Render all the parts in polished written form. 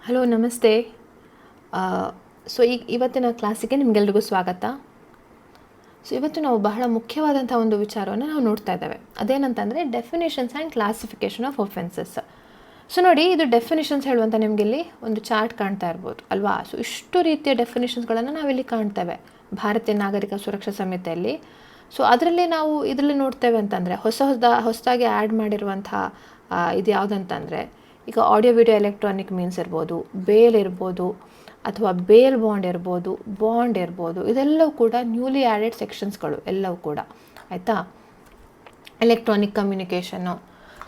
Hello ನಮಸ್ತೆ. So ಇವತ್ತಿನ ಕ್ಲಾಸಿಗೆ ನಿಮಗೆಲ್ರಿಗೂ ಸ್ವಾಗತ. ಸೊ ಇವತ್ತು ನಾವು ಬಹಳ ಮುಖ್ಯವಾದಂಥ ಒಂದು ವಿಚಾರವನ್ನು ನಾವು ನೋಡ್ತಾ ಇದ್ದೇವೆ. ಅದೇನಂತಂದರೆ definitions and classification of offences. So ನೋಡಿ, ಇದು ಡೆಫಿನೇಷನ್ಸ್ ಹೇಳುವಂಥ ನಿಮಗೆ ಇಲ್ಲಿ ಒಂದು ಚಾರ್ಟ್ ಕಾಣ್ತಾ ಇರ್ಬೋದು ಅಲ್ವಾ. ಸೊ ಇಷ್ಟು ರೀತಿಯ ಡೆಫಿನೇಷನ್ಸ್ಗಳನ್ನು ನಾವಿಲ್ಲಿ ಕಾಣ್ತೇವೆ ಭಾರತೀಯ ನಾಗರಿಕ ಸುರಕ್ಷಾ ಸಂಹಿತೆಯಲ್ಲಿ. ಸೊ ಅದರಲ್ಲಿ ನಾವು ಇದರಲ್ಲಿ ನೋಡ್ತೇವೆ ಅಂತಂದರೆ ಹೊಸದಾಗಿ ಆ್ಯಡ್ ಮಾಡಿರುವಂಥ ಇದು ಯಾವುದಂತಂದರೆ, ಈಗ ಆಡಿಯೋ ವಿಡಿಯೋ ಎಲೆಕ್ಟ್ರಾನಿಕ್ ಮೀನ್ಸ್ ಇರ್ಬೋದು, ಬೇಲ್ ಇರ್ಬೋದು, ಅಥವಾ ಬೇಲ್ ಬಾಂಡ್ ಇರ್ಬೋದು, ಇದೆಲ್ಲವೂ ಕೂಡ ನ್ಯೂಲಿ ಆ್ಯಡೆಡ್ ಸೆಕ್ಷನ್ಸ್ಗಳು ಎಲ್ಲವೂ ಕೂಡ, ಆಯಿತಾ. ಎಲೆಕ್ಟ್ರಾನಿಕ್ ಕಮ್ಯುನಿಕೇಷನ್ನು,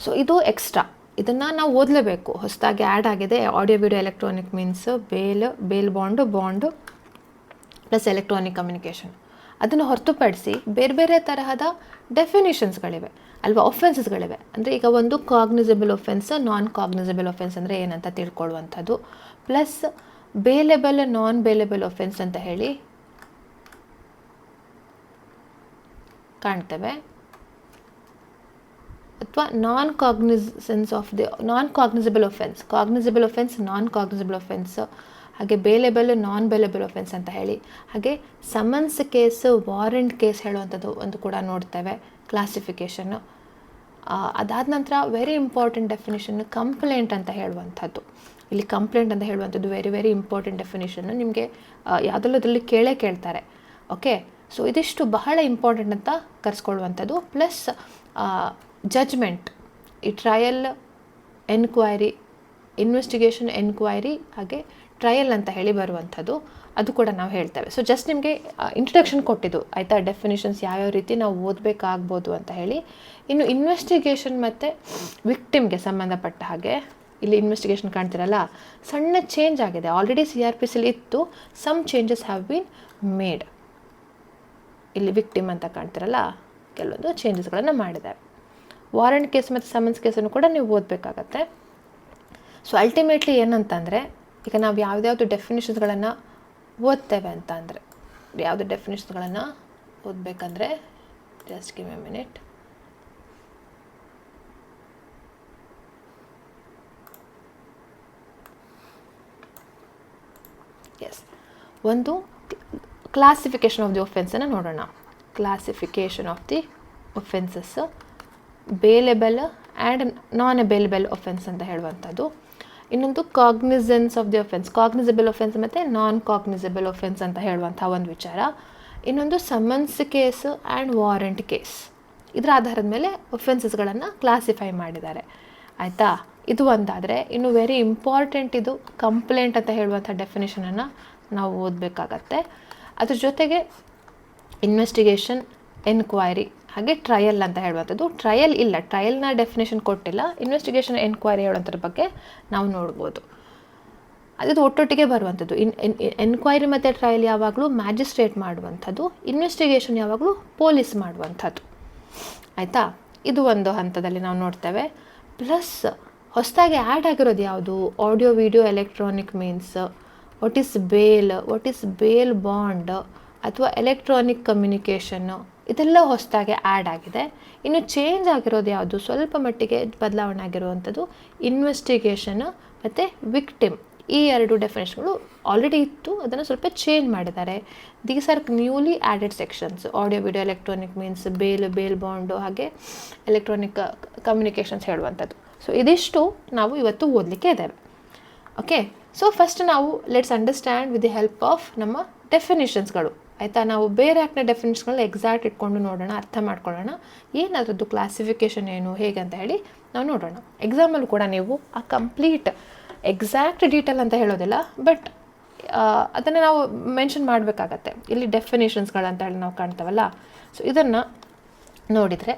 ಸೊ ಇದು ಎಕ್ಸ್ಟ್ರಾ, ಇದನ್ನು ನಾವು ಓದಲೇಬೇಕು. ಹೊಸದಾಗಿ ಆ್ಯಡ್ ಆಗಿದೆ audio video electronic means bail bond plus electronic communication. ಅದನ್ನು ಹೊರತುಪಡಿಸಿ ಬೇರೆ ಬೇರೆ ತರಹದ ಡೆಫಿನೇಷನ್ಸ್ಗಳಿವೆ ಅಲ್ವಾ, ಒಫೆನ್ಸಸ್ಗಳಿವೆ. ಅಂದರೆ ಈಗ ಒಂದು cognizable offence, non cognisable offence ಅಂದರೆ ಏನಂತ ತಿಳ್ಕೊಳ್ಳುವಂಥದ್ದು, plus bailable non bailable offence ಅಂತ ಹೇಳಿ ಕಾಣ್ತೇವೆ. ಅಥವಾ non cognisable offence, non cognisable offence, ಹಾಗೆ ಬೇಲೆಬಲ್ ನಾನ್ ಬೇಲೆಬಲ್ ಒಫೆನ್ಸ್ ಅಂತ ಹೇಳಿ, ಹಾಗೆ ಸಮನ್ಸ್ ಕೇಸ್, ವಾರೆಂಟ್ ಕೇಸ್ ಹೇಳುವಂಥದ್ದು ಒಂದು ಕೂಡ ನೋಡ್ತೇವೆ ಕ್ಲಾಸಿಫಿಕೇಷನ್ನು. ಅದಾದ ನಂತರ ವೆರಿ ಇಂಪಾರ್ಟೆಂಟ್ ಡೆಫಿನೇಷನ್ ಕಂಪ್ಲೇಂಟ್ ಅಂತ ಹೇಳುವಂಥದ್ದು. ಇಲ್ಲಿ ಕಂಪ್ಲೇಂಟ್ ಅಂತ ಹೇಳುವಂಥದ್ದು ವೆರಿ ವೆರಿ ಇಂಪಾರ್ಟೆಂಟ್ ಡೆಫಿನೇಷನ್ನು, ನಿಮಗೆ ಯಾವುದರಲ್ಲಿ ಕೇಳ್ತಾರೆ. ಓಕೆ, ಸೊ ಇದಿಷ್ಟು ಬಹಳ ಇಂಪಾರ್ಟೆಂಟ್ ಅಂತ ಕರೆಸ್ಕೊಳ್ಳುವಂಥದ್ದು. ಪ್ಲಸ್ ಜಜ್ಮೆಂಟ್, ಈ ಟ್ರಯಲ್, ಎನ್ಕ್ವೈರಿ, ಇನ್ವೆಸ್ಟಿಗೇಷನ್, ಎನ್ಕ್ವೈರಿ, ಹಾಗೆ ಟ್ರಯಲ್ ಅಂತ ಹೇಳಿ ಬರುವಂಥದ್ದು, ಅದು ಕೂಡ ನಾವು ಹೇಳ್ತೇವೆ. ಸೊ ಜಸ್ಟ್ ನಿಮಗೆ ಇಂಟ್ರಡಕ್ಷನ್ ಕೊಟ್ಟಿದ್ದು ಆಯಿತಾ, ಡೆಫಿನೇಷನ್ಸ್ ಯಾವ್ಯಾವ ರೀತಿ ನಾವು ಓದಬೇಕಾಗ್ಬೋದು ಅಂತ ಹೇಳಿ. ಇನ್ನು ಇನ್ವೆಸ್ಟಿಗೇಷನ್ ಮತ್ತು ವಿಕ್ಟಿಮ್ಗೆ ಸಂಬಂಧಪಟ್ಟ ಹಾಗೆ ಇಲ್ಲಿ ಇನ್ವೆಸ್ಟಿಗೇಷನ್ ಕಾಣ್ತಿರಲ್ಲ, ಸಣ್ಣ ಚೇಂಜ್ ಆಗಿದೆ. ಆಲ್ರೆಡಿ CRPCಲಿ ಇತ್ತು, some changes have been made. ಇಲ್ಲಿ ವಿಕ್ಟಿಮ್ ಅಂತ ಕಾಣ್ತಿರಲ್ಲ, ಕೆಲವೊಂದು ಚೇಂಜಸ್ಗಳನ್ನು ಮಾಡಿದ್ದಾರೆ. ವಾರೆಂಟ್ ಕೇಸ್ ಮತ್ತು ಸಮನ್ಸ್ ಕೇಸನ್ನು ಕೂಡ ನೀವು ಓದಬೇಕಾಗತ್ತೆ. ಸೊ ಅಲ್ಟಿಮೇಟ್ಲಿ ಏನಂತಂದರೆ, ಈಗ ನಾವು ಯಾವುದ್ಯಾವುದು ಡೆಫಿನೇಷನ್ಸ್ಗಳನ್ನು ಓದ್ತೇವೆ ಅಂತ ಅಂದರೆ, ಯಾವುದು ಡೆಫಿನೇಷನ್ಸ್ಗಳನ್ನು ಓದಬೇಕಂದ್ರೆ, just give a minute. Yes, ಒಂದು ಕ್ಲಾಸಿಫಿಕೇಷನ್ ಆಫ್ ದಿ ಒಫೆನ್ಸನ್ನು ನೋಡೋಣ. Classification of the offences, bailable and non bailable offence ಅಂತ ಹೇಳುವಂಥದ್ದು. ಇನ್ನೊಂದು cognizance of the offence, cognizable offence ಮತ್ತು ನಾನ್ ಕಾಗ್ನಿಸಬಲ್ ಒಫೆನ್ಸ್ ಅಂತ ಹೇಳುವಂಥ ಒಂದು ವಿಚಾರ. ಇನ್ನೊಂದು summons case and warrant case. ಇದರ ಆಧಾರದ ಮೇಲೆ ಒಫೆನ್ಸಸ್ಗಳನ್ನು ಕ್ಲಾಸಿಫೈ ಮಾಡಿದ್ದಾರೆ, ಆಯಿತಾ. ಇದು ಒಂದಾದರೆ, ಇನ್ನು ವೆರಿ ಇಂಪಾರ್ಟೆಂಟ್ ಇದು ಕಂಪ್ಲೇಂಟ್ ಅಂತ ಹೇಳುವಂಥ ಡೆಫಿನೇಷನನ್ನು ನಾವು ಓದಬೇಕಾಗತ್ತೆ. ಅದ್ರ ಜೊತೆಗೆ ಇನ್ವೆಸ್ಟಿಗೇಷನ್, ಎನ್ಕ್ವೈರಿ, ಹಾಗೆ ಟ್ರಯಲ್ ಅಂತ ಹೇಳುವಂಥದ್ದು. ಟ್ರಯಲ್ನ ಡೆಫಿನೇಷನ್ ಕೊಟ್ಟಿಲ್ಲ. ಇನ್ವೆಸ್ಟಿಗೇಷನ್, ಎನ್ಕ್ವೈರಿ ಹೇಳುವಂಥದ್ರ ಬಗ್ಗೆ ನಾವು ನೋಡ್ಬೋದು. ಅದು ಒಟ್ಟೊಟ್ಟಿಗೆ ಬರುವಂಥದ್ದು. ಎನ್ಕ್ವೈರಿ ಮತ್ತು ಟ್ರಯಲ್ ಯಾವಾಗಲೂ ಮ್ಯಾಜಿಸ್ಟ್ರೇಟ್ ಮಾಡುವಂಥದ್ದು, ಇನ್ವೆಸ್ಟಿಗೇಷನ್ ಯಾವಾಗಲೂ ಪೊಲೀಸ್ ಮಾಡುವಂಥದ್ದು, ಆಯಿತಾ. ಇದು ಒಂದು ಹಂತದಲ್ಲಿ ನಾವು ನೋಡ್ತೇವೆ. ಪ್ಲಸ್ ಹೊಸದಾಗಿ ಆ್ಯಡ್ ಆಗಿರೋದು ಯಾವುದು, audio video electronic means, what is bail bond, ಅಥವಾ ಎಲೆಕ್ಟ್ರಾನಿಕ್ ಕಮ್ಯುನಿಕೇಷನ್ನು, ಇದೆಲ್ಲ ಹೊಸದಾಗಿ ಆ್ಯಡ್ ಆಗಿದೆ. ಇನ್ನು ಚೇಂಜ್ ಆಗಿರೋದು ಯಾವುದು, ಸ್ವಲ್ಪ ಮಟ್ಟಿಗೆ ಬದಲಾವಣೆ ಆಗಿರುವಂಥದ್ದು ಇನ್ವೆಸ್ಟಿಗೇಷನು ಮತ್ತು ವಿಕ್ಟಿಮ್. ಈ ಎರಡು ಡೆಫಿನೇಷನ್ಗಳು ಆಲ್ರೆಡಿ ಇತ್ತು, ಅದನ್ನು ಸ್ವಲ್ಪ ಚೇಂಜ್ ಮಾಡಿದ್ದಾರೆ. These are newly added sections. Audio video electronic means bail bond, ಹಾಗೆ ಎಲೆಕ್ಟ್ರಾನಿಕ್ ಕಮ್ಯುನಿಕೇಷನ್ಸ್ ಹೇಳುವಂಥದ್ದು. ಸೊ ಇದಿಷ್ಟು ನಾವು ಇವತ್ತು ಓದಲಿಕ್ಕೆ ಇದ್ದೇವೆ. ಓಕೆ, ಸೊ ಫಸ್ಟ್ ನಾವು let's understand with the help of ನಮ್ಮ ಡೆಫಿನೇಷನ್ಸ್ಗಳು, ಆಯಿತಾ. ನಾವು ಬೇರೆ ಆ್ಯಕ್ಟ್ನ ಡೆಫಿನೇಷನ್ಗಳನ್ನ ಎಕ್ಸಾಕ್ಟ್ ಇಟ್ಕೊಂಡು ನೋಡೋಣ, ಅರ್ಥ ಮಾಡ್ಕೊಳ್ಳೋಣ, ಏನದ್ರದ್ದು ಕ್ಲಾಸಿಫಿಕೇಷನ್ ಏನು, ಹೇಗೆ ಅಂತ ಹೇಳಿ ನಾವು ನೋಡೋಣ. ಎಕ್ಸಾಮಲ್ಲೂ ಕೂಡ ನೀವು ಆ ಕಂಪ್ಲೀಟ್ ಎಕ್ಸಾಕ್ಟ್ ಡೀಟೇಲ್ ಅಂತ ಹೇಳೋದಿಲ್ಲ, ಬಟ್ ಅದನ್ನು ನಾವು ಮೆನ್ಷನ್ ಮಾಡಬೇಕಾಗತ್ತೆ. ಇಲ್ಲಿ ಡೆಫಿನೇಷನ್ಸ್ಗಳಂತ ಹೇಳಿ ನಾವು ಕಾಣ್ತೇವಲ್ಲ, ಸೊ ಇದನ್ನು ನೋಡಿದರೆ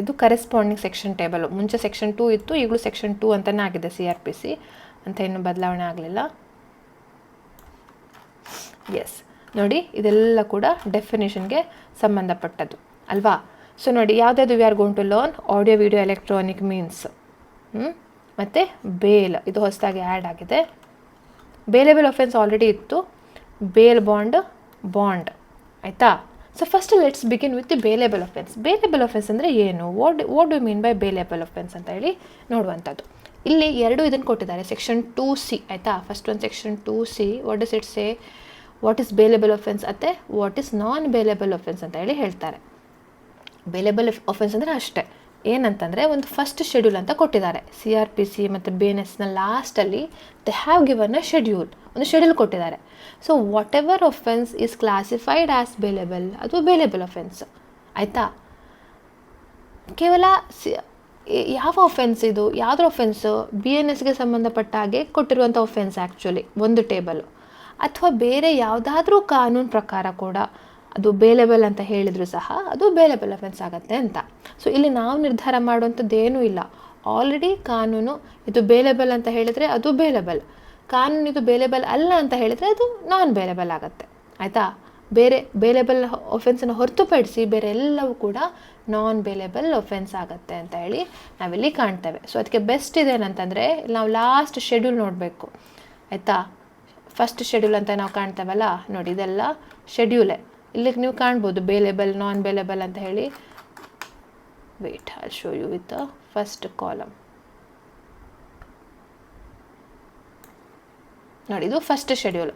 ಇದು ಕರೆಸ್ಪಾಂಡಿಂಗ್ ಸೆಕ್ಷನ್ ಟೇಬಲು. ಮುಂಚೆ ಸೆಕ್ಷನ್ 2 ಇತ್ತು, ಈಗಲೂ ಸೆಕ್ಷನ್ 2 ಅಂತಲೇ ಆಗಿದೆ CRPC ಅಂತ, ಇನ್ನೂ ಬದಲಾವಣೆ ಆಗಲಿಲ್ಲ. ಎಸ್, ನೋಡಿ ಇದೆಲ್ಲ ಕೂಡ ಡೆಫಿನೇಷನ್ಗೆ ಸಂಬಂಧಪಟ್ಟದ್ದು ಅಲ್ವಾ. ಸೊ ನೋಡಿ ಯಾವುದಾದ್ರು we are going to learn audio video electronic means. ಮತ್ತು ಬೇಲ್ ಇದು ಹೊಸದಾಗಿ ಆ್ಯಡ್ ಆಗಿದೆ. ಬೇಲೇಬಲ್ ಅಫೆನ್ಸ್ ಆಲ್ರೆಡಿ ಇತ್ತು, ಬೇಲ್ ಬಾಂಡ್ ಆಯಿತಾ. So first let's begin with the bailable offence. Bailable offence ಅಂದರೆ ಏನು, what do mean by bailable offence ಅಂತ ಹೇಳಿ ನೋಡುವಂಥದ್ದು. ಇಲ್ಲಿ ಎರಡು ಇದನ್ನು ಕೊಟ್ಟಿದ್ದಾರೆ, ಸೆಕ್ಷನ್ 2C ಆಯಿತಾ. ಫಸ್ಟ್ ಒಂದು section 2C, what does it say, what is bailable offence ಮತ್ತು what is non bailable offence ಅಂತ ಹೇಳಿ ಹೇಳ್ತಾರೆ. ಬೇಲೇಬಲ್ ಅಫೆನ್ಸ್ ಅಂದರೆ ಅಷ್ಟೇ, ಏನಂತಂದರೆ ಒಂದು ಫಸ್ಟ್ ಶೆಡ್ಯೂಲ್ ಅಂತ ಕೊಟ್ಟಿದ್ದಾರೆ. CRPC ಮತ್ತು BNSನ ಲಾಸ್ಟಲ್ಲಿ they have given a schedule, ಒಂದು ಶೆಡ್ಯೂಲ್ ಕೊಟ್ಟಿದ್ದಾರೆ. So whatever offence is classified as bailable, ಅದು ಬೇಲೇಬಲ್ ಅಫೆನ್ಸ್ ಆಯಿತಾ. ಕೇವಲ ಯಾವ ಅಫೆನ್ಸ್ ಇದು, ಯಾವುದ್ರ ಅಫೆನ್ಸು, BNSಗೆ ಸಂಬಂಧಪಟ್ಟ ಹಾಗೆ ಕೊಟ್ಟಿರುವಂಥ ಅಫೆನ್ಸ್ ಆ್ಯಕ್ಚುಲಿ ಒಂದು ಟೇಬಲು, ಅಥವಾ ಬೇರೆ ಯಾವುದಾದ್ರೂ ಕಾನೂನು ಪ್ರಕಾರ ಕೂಡ ಅದು ಬೇಲೇಬಲ್ ಅಂತ ಹೇಳಿದರೂ ಸಹ ಅದು ಬೇಲೇಬಲ್ ಅಫೆನ್ಸ್ ಆಗುತ್ತೆ ಅಂತ. ಸೊ ಇಲ್ಲಿ ನಾವು ನಿರ್ಧಾರ ಮಾಡುವಂಥದ್ದು ಏನೂ ಇಲ್ಲ. ಆಲ್ರೆಡಿ ಕಾನೂನು ಇದು ಬೇಲೇಬಲ್ ಅಂತ ಹೇಳಿದರೆ ಅದು ಬೇಲೇಬಲ್, ಕಾನೂನು ಇದು ಬೇಲೇಬಲ್ ಅಲ್ಲ ಅಂತ ಹೇಳಿದರೆ ಅದು ನಾನ್ ಬೇಲೇಬಲ್ ಆಗುತ್ತೆ ಆಯಿತಾ. ಬೇರೆ ಬೇಲೇಬಲ್ ಅಫೆನ್ಸನ್ನು ಹೊರತುಪಡಿಸಿ ಬೇರೆ ಎಲ್ಲವೂ ಕೂಡ ನಾನ್ ಬೇಲೇಬಲ್ ಅಫೆನ್ಸ್ ಆಗುತ್ತೆ ಅಂತ ಹೇಳಿ ನಾವಿಲ್ಲಿ ಕಾಣ್ತೇವೆ. ಸೊ ಅದಕ್ಕೆ ಬೆಸ್ಟ್ ಇದೇನಂತಂದರೆ ನಾವು ಲಾಸ್ಟ್ ಶೆಡ್ಯೂಲ್ ನೋಡಬೇಕು ಆಯಿತಾ. ಫಸ್ಟ್ ಶೆಡ್ಯೂಲ್ ಅಂತ ನಾವು ಕಾಣ್ತೇವಲ್ಲ ನೋಡಿ, ಇದೆಲ್ಲ ಶೆಡ್ಯೂಲೇ. ಇಲ್ಲಿಗೆ ನೀವು ಕಾಣ್ಬೋದು ಬೇಲೇಬಲ್ ನಾನ್ ಬೇಲೇಬಲ್ ಅಂತ ಹೇಳಿ. Wait, I show you with the first column. ನೋಡಿ, ಇದು first schedule,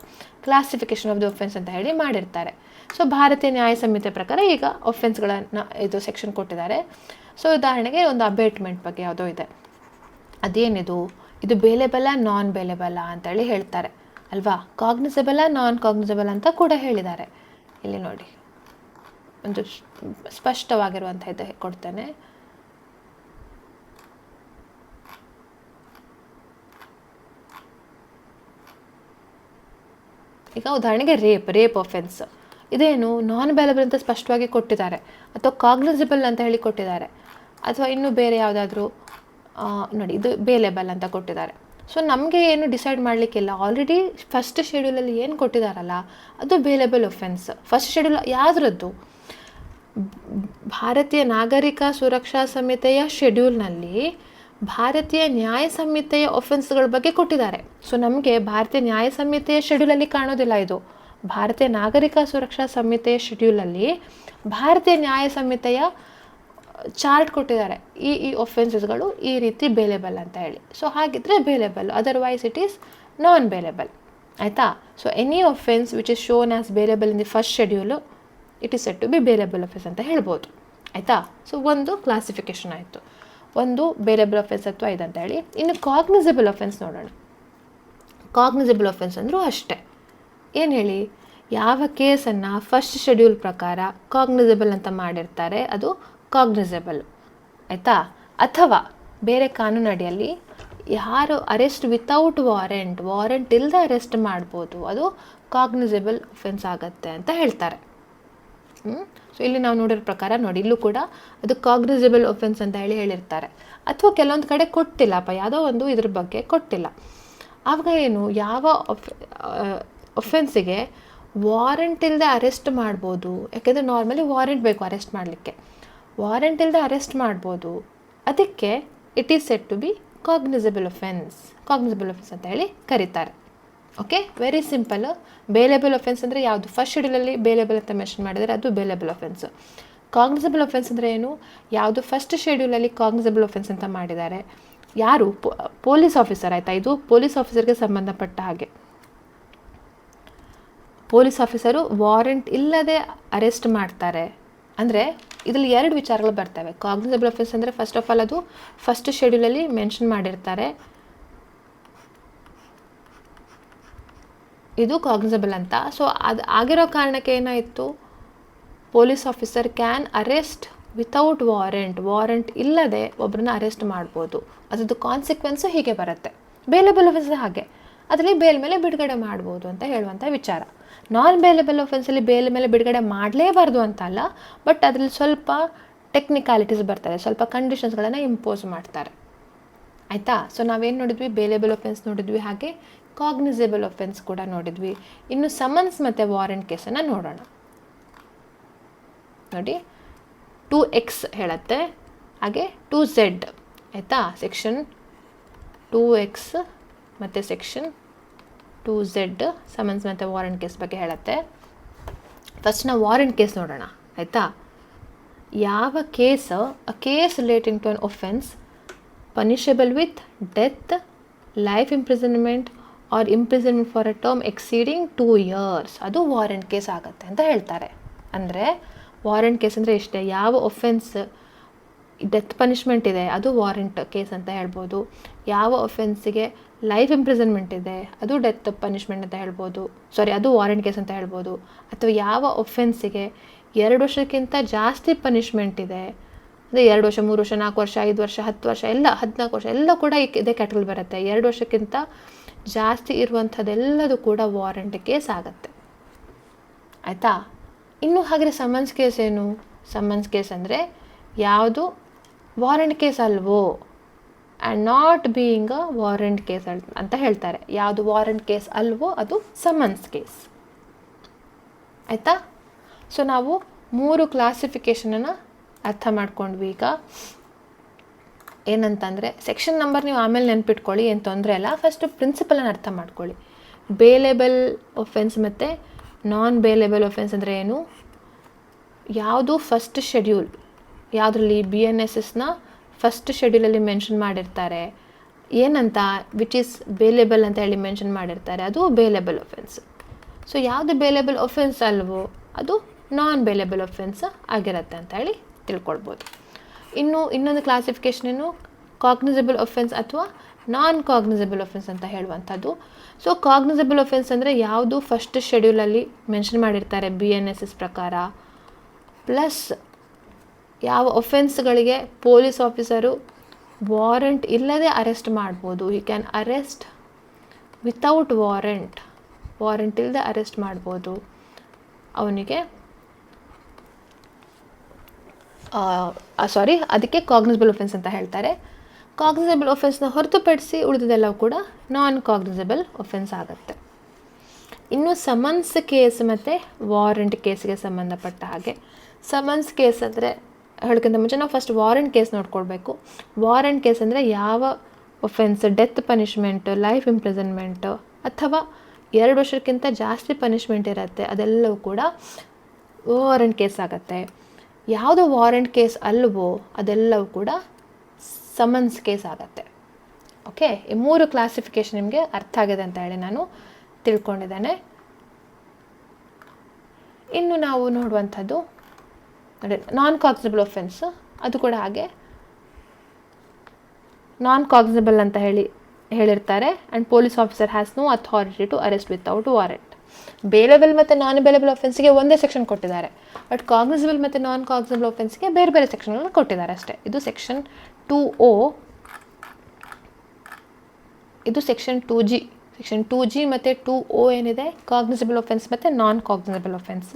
classification of the offence ಅಂತ ಹೇಳಿ ಮಾಡಿರ್ತಾರೆ. ಸೊ ಭಾರತೀಯ ನ್ಯಾಯ ಸಂಹಿತೆ ಪ್ರಕಾರ ಈಗ ಒಫೆನ್ಸ್ಗಳನ್ನು ಇದು ಸೆಕ್ಷನ್ ಕೊಟ್ಟಿದ್ದಾರೆ. ಸೊ ಉದಾಹರಣೆಗೆ ಒಂದು ಅಬೇಟ್ಮೆಂಟ್ ಬಗ್ಗೆ ಯಾವುದೋ ಇದೆ, ಅದೇನಿದು, ಇದು ಬೇಲೇಬಲ್ಲ ನಾನ್ ಬೇಲೇಬಲ್ಲ ಅಂತೇಳಿ ಹೇಳ್ತಾರೆ ಅಲ್ವಾ. ಕಾಗ್ನಿಸಬಲ್ಲ ನಾನ್ ಕಾಗ್ನಿಸಬಲ್ ಅಂತ ಕೂಡ ಹೇಳಿದ್ದಾರೆ. ಇಲ್ಲಿ ನೋಡಿ, ಒಂದು ಸ್ಪಷ್ಟವಾಗಿರುವಂಥ ಇದು ಕೊಡ್ತೇನೆ. ಈಗ ಉದಾಹರಣೆಗೆ ರೇಪ್ ಅಫೆನ್ಸ್, ಇದೇನು ನಾನ್ ಬೇಲೇಬಲ್ ಅಂತ ಸ್ಪಷ್ಟವಾಗಿ ಕೊಟ್ಟಿದ್ದಾರೆ, ಅಥವಾ ಕಾಗ್ನಿಸಬಲ್ ಅಂತ ಹೇಳಿ ಕೊಟ್ಟಿದ್ದಾರೆ, ಅಥವಾ ಇನ್ನೂ ಬೇರೆ ಯಾವುದಾದ್ರೂ ನೋಡಿ ಇದು ಬೇಲೇಬಲ್ ಅಂತ ಕೊಟ್ಟಿದ್ದಾರೆ. ಸೊ ನಮಗೆ ಏನು ಡಿಸೈಡ್ ಮಾಡಲಿಕ್ಕಿಲ್ಲ, ಆಲ್ರೆಡಿ ಫಸ್ಟ್ ಶೆಡ್ಯೂಲಲ್ಲಿ ಏನು ಕೊಟ್ಟಿದ್ದಾರಲ್ಲ ಅದು ಬೇಲೇಬಲ್ ಒಫೆನ್ಸ್. ಫಸ್ಟ್ ಶೆಡ್ಯೂಲ್ ಯಾವುದ್ರದ್ದು, ಭಾರತೀಯ ನಾಗರಿಕ ಸುರಕ್ಷಾ ಸಂಹಿತೆಯ ಶೆಡ್ಯೂಲ್ನಲ್ಲಿ ಭಾರತೀಯ ನ್ಯಾಯ ಸಂಹಿತೆಯ ಒಫೆನ್ಸ್ಗಳ ಬಗ್ಗೆ ಕೊಟ್ಟಿದ್ದಾರೆ. ಸೊ ನಮಗೆ ಭಾರತೀಯ ನ್ಯಾಯ ಸಂಹಿತೆಯ ಶೆಡ್ಯೂಲಲ್ಲಿ ಕಾಣೋದಿಲ್ಲ ಇದು. ಭಾರತೀಯ ನಾಗರಿಕ ಸುರಕ್ಷಾ ಸಂಹಿತೆಯ ಶೆಡ್ಯೂಲಲ್ಲಿ ಭಾರತೀಯ ನ್ಯಾಯ ಸಂಹಿತೆಯ ಚಾರ್ಟ್ ಕೊಟ್ಟಿದ್ದಾರೆ, ಈ ಒಫೆನ್ಸಸ್ಗಳು ಈ ರೀತಿ ಬೇಲೇಬಲ್ ಅಂತ ಹೇಳಿ. ಸೊ ಹಾಗಿದ್ರೆ bailable, otherwise it is non bailable ಆಯಿತಾ. So any offence which is shown as bailable in the first schedule it is set to be bailable offence ಅಂತ ಹೇಳ್ಬೋದು ಆಯಿತಾ. ಸೊ ಒಂದು ಕ್ಲಾಸಿಫಿಕೇಷನ್ ಆಯಿತು, ಒಂದು ಬೇಲೇಬಲ್ ಅಫೆನ್ಸ್ ಅಥವಾ ಇದಂತ ಹೇಳಿ. ಇನ್ನು ಕಾಗ್ನಿಸಬಲ್ ಅಫೆನ್ಸ್ ನೋಡೋಣ. ಕಾಗ್ನಿಸಬಲ್ ಅಫೆನ್ಸ್ ಅಂದರೂ ಅಷ್ಟೇ, ಏನು ಹೇಳಿ, ಯಾವ ಕೇಸನ್ನು ಫಸ್ಟ್ ಶೆಡ್ಯೂಲ್ ಪ್ರಕಾರ ಕಾಗ್ನಿಸಬಲ್ ಅಂತ ಮಾಡಿರ್ತಾರೆ ಅದು ಕಾಗ್ನಿಸಬಲ್ ಆಯಿತಾ. ಅಥವಾ ಬೇರೆ ಕಾನೂನು ಅಡಿಯಲ್ಲಿ ಯಾರು ಅರೆಸ್ಟ್ ವಿತೌಟ್ ವಾರೆಂಟ್ ಇಲ್ಲದೆ ಅರೆಸ್ಟ್ ಮಾಡ್ಬೋದು, ಅದು ಕಾಗ್ನಿಸಬಲ್ ಅಫೆನ್ಸ್ ಆಗುತ್ತೆ ಅಂತ ಹೇಳ್ತಾರೆ. ಸೊ ಇಲ್ಲಿ ನಾವು ನೋಡಿರೋ ಪ್ರಕಾರ ನೋಡಿ, ಇಲ್ಲೂ ಕೂಡ ಅದು ಕಾಗ್ನಿಸಬಲ್ ಒಫೆನ್ಸ್ ಅಂತ ಹೇಳಿ ಹೇಳಿರ್ತಾರೆ. ಅಥವಾ ಕೆಲವೊಂದು ಕಡೆ ಕೊಟ್ಟಿಲ್ಲಪ್ಪ, ಯಾವುದೋ ಒಂದು ಇದ್ರ ಬಗ್ಗೆ ಕೊಟ್ಟಿಲ್ಲ, ಆವಾಗ ಏನು, ಯಾವ ಒಫೆನ್ಸಿಗೆ ವಾರೆಂಟ್ ಇಲ್ಲದೆ ಅರೆಸ್ಟ್ ಮಾಡ್ಬೋದು. ಯಾಕೆಂದರೆ ನಾರ್ಮಲಿ ವಾರೆಂಟ್ ಬೇಕು ಅರೆಸ್ಟ್ ಮಾಡಲಿಕ್ಕೆ, ವಾರೆಂಟ್ ಇಲ್ಲದೆ ಅರೆಸ್ಟ್ ಮಾಡ್ಬೋದು, ಅದಕ್ಕೆ it is set to be cognisable offence ಅಂತ ಹೇಳಿ ಕರೀತಾರೆ. Okay, very simple. Bailable offence ಅಂದರೆ ಯಾವುದು, ಫಸ್ಟ್ ಶೆಡ್ಯೂಲಲ್ಲಿ ಬೇಲೇಬಲ್ ಅಂತ ಮೆನ್ಷನ್ ಮಾಡಿದರೆ ಅದು ಬೇಲೇಬಲ್ ಒಫೆನ್ಸ್. ಕಾಗ್ನಿಸಬಲ್ ಒಫೆನ್ಸ್ ಅಂದರೆ ಏನು, ಯಾವುದು ಫಸ್ಟ್ ಶೆಡ್ಯೂಲಲ್ಲಿ ಕಾಗ್ನಿಸಬಲ್ ಒಫೆನ್ಸ್ ಅಂತ ಮಾಡಿದ್ದಾರೆ, ಯಾರು ಪೊಲೀಸ್ ಆಫೀಸರ್ ಆಯಿತಾ, ಇದು ಪೊಲೀಸ್ ಆಫೀಸರ್ಗೆ ಸಂಬಂಧಪಟ್ಟ ಹಾಗೆ. ಪೊಲೀಸ್ ಆಫೀಸರು ವಾರೆಂಟ್ ಇಲ್ಲದೆ ಅರೆಸ್ಟ್ ಮಾಡ್ತಾರೆ ಅಂದರೆ ಇದರಲ್ಲಿ ಎರಡು ವಿಚಾರಗಳು ಬರ್ತವೆ. ಕಾಗ್ನಿಸಬಲ್ ಅಫೆನ್ಸ್ ಅಂದರೆ ಫಸ್ಟ್ ಆಫ್ ಆಲ್ ಅದು ಫಸ್ಟ್ ಶೆಡ್ಯೂಲಲ್ಲಿ ಮೆನ್ಷನ್ ಮಾಡಿರ್ತಾರೆ, ಇದು ಕಾಗ್ನಿಸಬಲ್ ಅಂತ. ಸೊ ಅದು ಆಗಿರೋ ಕಾರಣಕ್ಕೆ ಏನಾಯಿತು, police officer can arrest without warrant ಇಲ್ಲದೆ ಒಬ್ಬರನ್ನ ಅರೆಸ್ಟ್ ಮಾಡ್ಬೋದು, ಅದ್ರದ್ದು ಕಾನ್ಸಿಕ್ವೆನ್ಸು ಹೀಗೆ ಬರುತ್ತೆ. ಬೇಲೇಬಲ್ ಅಫೆನ್ಸ್ ಹಾಗೆ, ಅದರಲ್ಲಿ ಬೇಲ್ ಮೇಲೆ ಬಿಡುಗಡೆ ಮಾಡ್ಬೋದು ಅಂತ ಹೇಳುವಂಥ ವಿಚಾರ. ನಾನ್ ಬೇಲೇಬಲ್ ಒಫೆನ್ಸಲ್ಲಿ ಬೇಲ್ ಮೇಲೆ ಬಿಡುಗಡೆ ಮಾಡಲೇಬಾರ್ದು ಅಂತ ಅಲ್ಲ, ಬಟ್ ಅದರಲ್ಲಿ ಸ್ವಲ್ಪ ಟೆಕ್ನಿಕಾಲಿಟೀಸ್ ಬರ್ತಾರೆ, ಸ್ವಲ್ಪ ಕಂಡೀಷನ್ಸ್ಗಳನ್ನು ಇಂಪೋಸ್ ಮಾಡ್ತಾರೆ ಆಯಿತಾ. ಸೊ ನಾವೇನು ನೋಡಿದ್ವಿ, ಬೇಲೇಬಲ್ ಒಫೆನ್ಸ್ ನೋಡಿದ್ವಿ, ಹಾಗೆ ಕಾಗ್ನಿಸಬಲ್ ಒಫೆನ್ಸ್ ಕೂಡ ನೋಡಿದ್ವಿ. ಇನ್ನು ಸಮನ್ಸ್ ಮತ್ತು ವಾರೆಂಟ್ ಕೇಸನ್ನು ನೋಡೋಣ. ನೋಡಿ, 2x ಹೇಳುತ್ತೆ, ಹಾಗೆ 2z ಆಯಿತಾ. ಸೆಕ್ಷನ್ 2x ಮತ್ತು ಸೆಕ್ಷನ್ 2z ಸಮನ್ಸ್ ಮತ್ತು ವಾರಂಟ್ ಕೇಸ್ ಬಗ್ಗೆ ಹೇಳುತ್ತೆ. ಫಸ್ಟ್ ನಾವು ವಾರಂಟ್ ಕೇಸ್ ನೋಡೋಣ ಆಯಿತಾ. ಯಾವ case a case relating to an offence punishable with death, life imprisonment or imprisonment for a term exceeding 2 years ಅದು ವಾರಂಟ್ ಕೇಸ್ ಆಗುತ್ತೆ ಅಂತ ಹೇಳ್ತಾರೆ. ಅಂದರೆ ವಾರಂಟ್ ಕೇಸ್ ಅಂದರೆ ಇಷ್ಟೇ, ಯಾವ ಒಫೆನ್ಸ್ ಡೆತ್ ಪನಿಷ್ಮೆಂಟ್ ಇದೆ ಅದು ವಾರಂಟ್ ಕೇಸ್ ಅಂತ ಹೇಳ್ಬೋದು. ಯಾವ ಒಫೆನ್ಸಿಗೆ ಲೈಫ್ ಇಂಪ್ರಿಸನ್ಮೆಂಟ್ ಇದೆ ಅದು ಡೆತ್ ಪನಿಷ್ಮೆಂಟ್ ಅಂತ ಹೇಳ್ಬೋದು, ಅದು ವಾರಂಟ್ ಕೇಸ್ ಅಂತ ಹೇಳ್ಬೋದು. ಅಥವಾ ಯಾವ ಒಫೆನ್ಸಿಗೆ 2 ವರ್ಷಕ್ಕಿಂತ ಜಾಸ್ತಿ ಪನಿಷ್ಮೆಂಟ್ ಇದೆ, ಅಂದರೆ 2 ವರ್ಷ, 3 ವರ್ಷ, 4 ವರ್ಷ, 5 ವರ್ಷ, 10 ವರ್ಷ, ಎಲ್ಲ 14 ವರ್ಷ ಎಲ್ಲ ಕೂಡ ಇದೇ ಕ್ಯಾಟಗರಿ ಬರುತ್ತೆ. 2 ವರ್ಷಕ್ಕಿಂತ ಜಾಸ್ತಿ ಇರುವಂಥದ್ದೆಲ್ಲದು ಕೂಡ ವಾರಂಟ್ ಕೇಸ್ ಆಗುತ್ತೆ ಆಯಿತಾ. ಇನ್ನು ಹಾಗೆ ಸಮನ್ಸ್ ಕೇಸ್ ಏನು? ಸಮನ್ಸ್ ಕೇಸ್ ಅಂದರೆ ಯಾವುದು ವಾರಂಟ್ ಕೇಸ್ ಅಲ್ವೋ, and not being a warrant case ಅಂತ ಹೇಳ್ತಾರೆ. ಯಾವುದು ವಾರಂಟ್ ಕೇಸ್ ಅಲ್ವೋ ಅದು ಸಮನ್ಸ್ ಕೇಸ್ ಆಯಿತಾ. ಸೊ ನಾವು 3 ಕ್ಲಾಸಿಫಿಕೇಷನನ್ನು ಅರ್ಥ ಮಾಡ್ಕೊಂಡ್ವಿ. ಈಗ ಏನಂತಂದರೆ ಸೆಕ್ಷನ್ ನಂಬರ್ ನೀವು ಆಮೇಲೆ ನೆನ್ಪಿಟ್ಕೊಳ್ಳಿ, ಏನು ತೊಂದರೆ ಇಲ್ಲ. ಫಸ್ಟು ಪ್ರಿನ್ಸಿಪಲನ್ನು ಅರ್ಥ ಮಾಡ್ಕೊಳ್ಳಿ. ಬೇಲೇಬಲ್ ಒಫೆನ್ಸ್ ಮತ್ತು ನಾನ್ ಬೇಲೇಬಲ್ ಒಫೆನ್ಸ್ ಅಂದರೆ ಏನು? ಯಾವುದು ಫಸ್ಟ್ ಶೆಡ್ಯೂಲ್, ಯಾವುದರಲ್ಲಿ BNSSನ ಫಸ್ಟ್ ಶೆಡ್ಯೂಲಲ್ಲಿ ಮೆನ್ಷನ್ ಮಾಡಿರ್ತಾರೆ ಏನಂತ, ವಿಚ್ ಈಸ್ ಬೇಲೇಬಲ್ ಅಂತ ಹೇಳಿ ಮೆನ್ಷನ್ ಮಾಡಿರ್ತಾರೆ, ಅದು ಬೇಲೇಬಲ್ ಒಫೆನ್ಸ್. ಸೊ ಯಾವುದು ಬೇಲೇಬಲ್ ಒಫೆನ್ಸ್ ಅಲ್ವೋ ಅದು ನಾನ್ ಬೇಲೇಬಲ್ ಒಫೆನ್ಸ್ ಆಗಿರುತ್ತೆ ಅಂತ ಹೇಳಿ ತಿಳ್ಕೊಳ್ಬೋದು. ಇನ್ನೊಂದು ಕ್ಲಾಸಿಫಿಕೇಷನ್ ಏನು, ಕಾಗ್ನಿಸಬಲ್ ಒಫೆನ್ಸ್ ಅಥವಾ ನಾನ್ ಕಾಗ್ನಿಸಬಲ್ ಒಫೆನ್ಸ್ ಅಂತ ಹೇಳುವಂಥದ್ದು. ಸೊ ಕಾಗ್ನಿಸಬಲ್ ಒಫೆನ್ಸ್ ಅಂದರೆ ಯಾವುದು ಫಸ್ಟ್ ಶೆಡ್ಯೂಲಲ್ಲಿ ಮೆನ್ಷನ್ ಮಾಡಿರ್ತಾರೆ BNSS ಪ್ರಕಾರ, ಪ್ಲಸ್ ಯಾವ ಒಫೆನ್ಸ್ಗಳಿಗೆ ಪೊಲೀಸ್ ಆಫೀಸರು ವಾರಂಟ್ ಇಲ್ಲದೆ ಅರೆಸ್ಟ್ ಮಾಡ್ಬೋದು. He can arrest without warrant, warrant ಇಲ್ಲದೆ ಅರೆಸ್ಟ್ ಮಾಡ್ಬೋದು. ಅವನಿಗೆ ಅದಕ್ಕೆ ಕಾಗ್ನಿಸಬಲ್ ಒಫೆನ್ಸ್ ಅಂತ ಹೇಳ್ತಾರೆ. ಕಾಗ್ನಿಸಬಲ್ ಒಫೆನ್ಸ್ನ ಹೊರತುಪಡಿಸಿ ಉಳಿದದೆಲ್ಲವೂ ಕೂಡ ನಾನ್ ಕಾಗ್ನಿಸಬಲ್ ಒಫೆನ್ಸ್ ಆಗುತ್ತೆ. ಇನ್ನು ಸಮನ್ಸ್ ಕೇಸ್ ಮತ್ತು ವಾರಂಟ್ ಕೇಸ್ಗೆ ಸಂಬಂಧಪಟ್ಟ ಹಾಗೆ, ಸಮನ್ಸ್ ಕೇಸ್ ಅಂದರೆ ಹೇಳೋಕ್ಕಿಂತ ಮುಂಚೆ ನಾವು ಫಸ್ಟ್ ವಾರಂಟ್ ಕೇಸ್ ನೋಡ್ಕೊಳ್ಬೇಕು. ವಾರಂಟ್ ಕೇಸ್ ಅಂದರೆ ಯಾವ offence death punishment, life imprisonment ಅಥವಾ 2 ವರ್ಷಕ್ಕಿಂತ ಜಾಸ್ತಿ ಪನಿಷ್ಮೆಂಟ್ ಇರುತ್ತೆ ಅದೆಲ್ಲವೂ ಕೂಡ ವಾರಂಟ್ ಕೇಸ್ ಆಗುತ್ತೆ. ಯಾವುದು ವಾರಂಟ್ ಕೇಸ್ ಅಲ್ವೋ ಅದೆಲ್ಲವೂ ಕೂಡ ಸಮನ್ಸ್ ಕೇಸ್ ಆಗುತ್ತೆ. ಓಕೆ, ಈ 3 ಕ್ಲಾಸಿಫಿಕೇಷನ್ ನಿಮಗೆ ಅರ್ಥ ಆಗಿದೆ ಅಂತ ಹೇಳಿ ನಾನು ತಿಳ್ಕೊಂಡಿದ್ದೇನೆ. ಇನ್ನು ನಾವು ನೋಡುವಂಥದ್ದು ನಾನ್ ಕಾಗ್ನಿಸಬಲ್ ಒಫೆನ್ಸ್, ಅದು ಕೂಡ ಹಾಗೆ ನಾನ್ ಕಾಗ್ನಿಸಬಲ್ ಅಂತ ಹೇಳಿರ್ತಾರೆ. And police officer has no authority to arrest without warrant. Bailable ಮತ್ತು ನಾನ್ ಬೇಲೇಬಲ್ ಒಫೆನ್ಸ್ಗೆ ಒಂದೇ ಸೆಕ್ಷನ್ ಕೊಟ್ಟಿದ್ದಾರೆ, ಬಟ್ ಕಾಗ್ನಿಸಬಲ್ ಮತ್ತು ನಾನ್ ಕಾಗ್ನಿಸಬಲ್ ಒಫೆನ್ಸ್ಗೆ ಬೇರೆ ಬೇರೆ ಸೆಕ್ಷನ್ಗಳನ್ನು ಕೊಟ್ಟಿದ್ದಾರೆ ಅಷ್ಟೇ. ಇದು ಸೆಕ್ಷನ್ 2O, ಇದು ಸೆಕ್ಷನ್ 2G. ಸೆಕ್ಷನ್ 2G ಮತ್ತು 2O ಏನಿದೆ ಕಾಗ್ನಿಸಬಲ್ ಒಫೆನ್ಸ್ ಮತ್ತು ನಾನ್ ಕಾಗ್ನಿಸಬಲ್ ಒಫೆನ್ಸ್.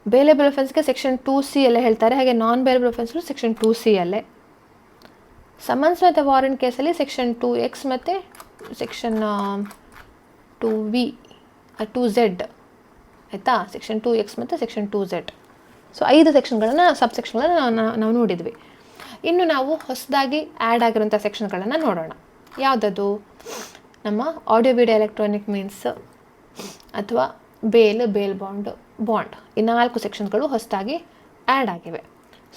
ಬೇಲೇಬಲ್ ಒಫೆನ್ಸ್ಗೆ ಸೆಕ್ಷನ್ 2C ಅಲ್ಲೇ ಹೇಳ್ತಾರೆ, ಹಾಗೆ ನಾನ್ ಬೇಲೇಬಲ್ ಒಫೆನ್ಸ್ಗಳು ಸೆಕ್ಷನ್ 2C ಅಲ್ಲೇ. ಸಮನ್ಸ್ ಮತ್ತು ವಾರಂಟ್ ಕೇಸಲ್ಲಿ ಸೆಕ್ಷನ್ 2X ಮತ್ತು ಸೆಕ್ಷನ್ 2Z ಆಯಿತಾ. ಸೆಕ್ಷನ್ 2X ಮತ್ತು ಸೆಕ್ಷನ್ 2Z. ಸೊ 5 ಸೆಕ್ಷನ್ಗಳನ್ನು ಸಬ್ಸೆಕ್ಷನ್ಗಳನ್ನು ನಾವು ನೋಡಿದ್ವಿ. ಇನ್ನು ನಾವು ಹೊಸದಾಗಿ ಆ್ಯಡ್ ಆಗಿರೋಂಥ ಸೆಕ್ಷನ್ಗಳನ್ನು ನೋಡೋಣ. ಯಾವುದದು? ನಮ್ಮ ಆಡಿಯೋ ವಿಡಿಯೋ ಎಲೆಕ್ಟ್ರಾನಿಕ್ ಮೀನ್ಸ್ ಅಥವಾ ಬೇಲ್ ಬಾಂಡ್ ಈ 4 ಸೆಕ್ಷನ್ಗಳು ಹೊಸದಾಗಿ ಆ್ಯಡ್ ಆಗಿವೆ.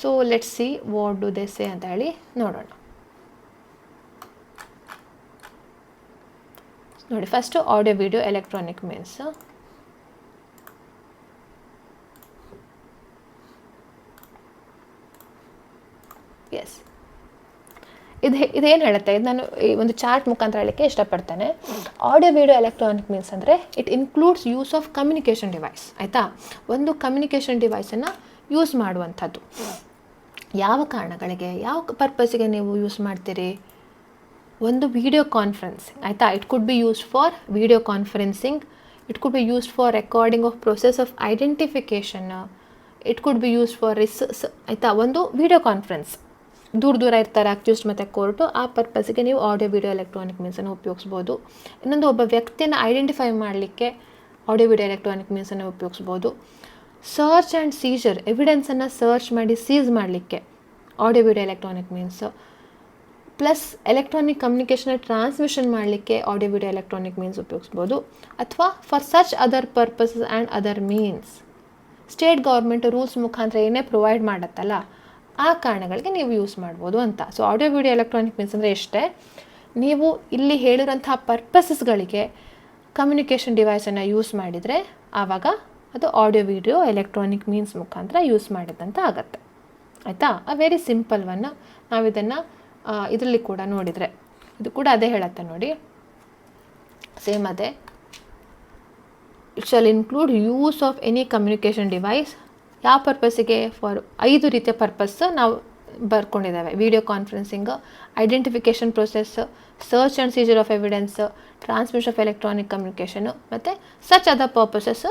So let's see what do they say ಅಂತ ಹೇಳಿ ನೋಡೋಣ. ನೋಡಿ, first audio video electronic means. Yes, ಇದೇನು ಹೇಳುತ್ತೆ, ಇದು ನಾನು ಈ ಒಂದು ಚಾರ್ಟ್ ಮುಖಾಂತರ ಹೇಳಲಿಕ್ಕೆ ಇಷ್ಟಪಡ್ತೇನೆ. ಆಡಿಯೋ ವಿಡಿಯೋ ಎಲೆಕ್ಟ್ರಾನಿಕ್ ಮೀನ್ಸ್ ಅಂದರೆ it includes use of communication device ಆಯಿತಾ. ಒಂದು ಕಮ್ಯುನಿಕೇಷನ್ ಡಿವೈಸನ್ನು ಯೂಸ್ ಮಾಡುವಂಥದ್ದು. ಯಾವ ಕಾರಣಗಳಿಗೆ, ಯಾವ ಪರ್ಪಸ್ಸಿಗೆ ನೀವು ಯೂಸ್ ಮಾಡ್ತೀರಿ? ಒಂದು ವಿಡಿಯೋ ಕಾನ್ಫರೆನ್ಸಿಂಗ್ ಆಯಿತಾ. It could be used for video conferencing, it could be used for recording of process of identification, it could be used for research ಆಯಿತಾ. ಒಂದು ವಿಡಿಯೋ ಕಾನ್ಫರೆನ್ಸ್, ದೂರ ಇರ್ತಾರೆ ಅಕ್ಯೂಸ್ಡ್ ಮತ್ತು ಕೋರ್ಟು, ಆ ಪರ್ಪಸ್ಸಿಗೆ ನೀವು ಆಡಿಯೋ ವಿಡಿಯೋ ಎಲೆಕ್ಟ್ರಾನಿಕ್ ಮೀನ್ಸನ್ನು ಉಪಯೋಗಿಸ್ಬೋದು. ಇನ್ನೊಂದು, ಒಬ್ಬ ವ್ಯಕ್ತಿಯನ್ನು ಐಡೆಂಟಿಫೈ ಮಾಡಲಿಕ್ಕೆ ಆಡಿಯೋ ವಿಡಿಯೋ ಎಲೆಕ್ಟ್ರಾನಿಕ್ ಮೀನ್ಸನ್ನು ಉಪಯೋಗಿಸ್ಬೋದು. ಸರ್ಚ್ ಆ್ಯಂಡ್ ಸೀಜರ್, ಎವಿಡೆನ್ಸನ್ನು ಸರ್ಚ್ ಮಾಡಿ ಸೀಸ್ ಮಾಡಲಿಕ್ಕೆ audio video electronic means. Plus electronic communication transmission ಮಾಡಲಿಕ್ಕೆ ಆಡಿಯೋ ವಿಡಿಯೋ ಎಲೆಕ್ಟ್ರಾನಿಕ್ ಮೀನ್ಸ್ ಉಪಯೋಗಿಸ್ಬೋದು. ಅಥವಾ for such other purposes and other means, state government rules ಮುಖಾಂತರ ಏನೇ provide ಮಾಡುತ್ತಲ್ಲ ಆ ಕಾರಣಗಳಿಗೆ ನೀವು ಯೂಸ್ ಮಾಡ್ಬೋದು ಅಂತ. So audio video electronic means ಅಂದರೆ ಎಷ್ಟೇ, ನೀವು ಇಲ್ಲಿ ಹೇಳಿರೋಂಥ ಪರ್ಪಸಸ್ಗಳಿಗೆ ಕಮ್ಯುನಿಕೇಷನ್ ಡಿವೈಸನ್ನು ಯೂಸ್ ಮಾಡಿದರೆ ಆವಾಗ ಅದು ಆಡಿಯೋ ವಿಡಿಯೋ ಎಲೆಕ್ಟ್ರಾನಿಕ್ ಮೀನ್ಸ್ ಮುಖಾಂತರ ಯೂಸ್ ಮಾಡಿದಂತ ಆಗುತ್ತೆ. ಆಯಿತಾ? A very simple one. ನಾವು ಇದನ್ನು ಇದರಲ್ಲಿ ಕೂಡ ನೋಡಿದರೆ ಇದು ಕೂಡ ಅದೇ ಹೇಳುತ್ತೆ ನೋಡಿ, ಸೇಮ್ ಅದೇ. It shall include use of any communication device. ಯಾವ ಪರ್ಪಸ್ಸಿಗೆ? ಫಾರ್ 5 ರೀತಿಯ ಪರ್ಪಸ್ ನಾವು ಬರ್ಕೊಂಡಿದ್ದಾವೆ. Video conferencing, identification process, search and seizure of evidence, transmission of electronic communication, ಮತ್ತು such other purposes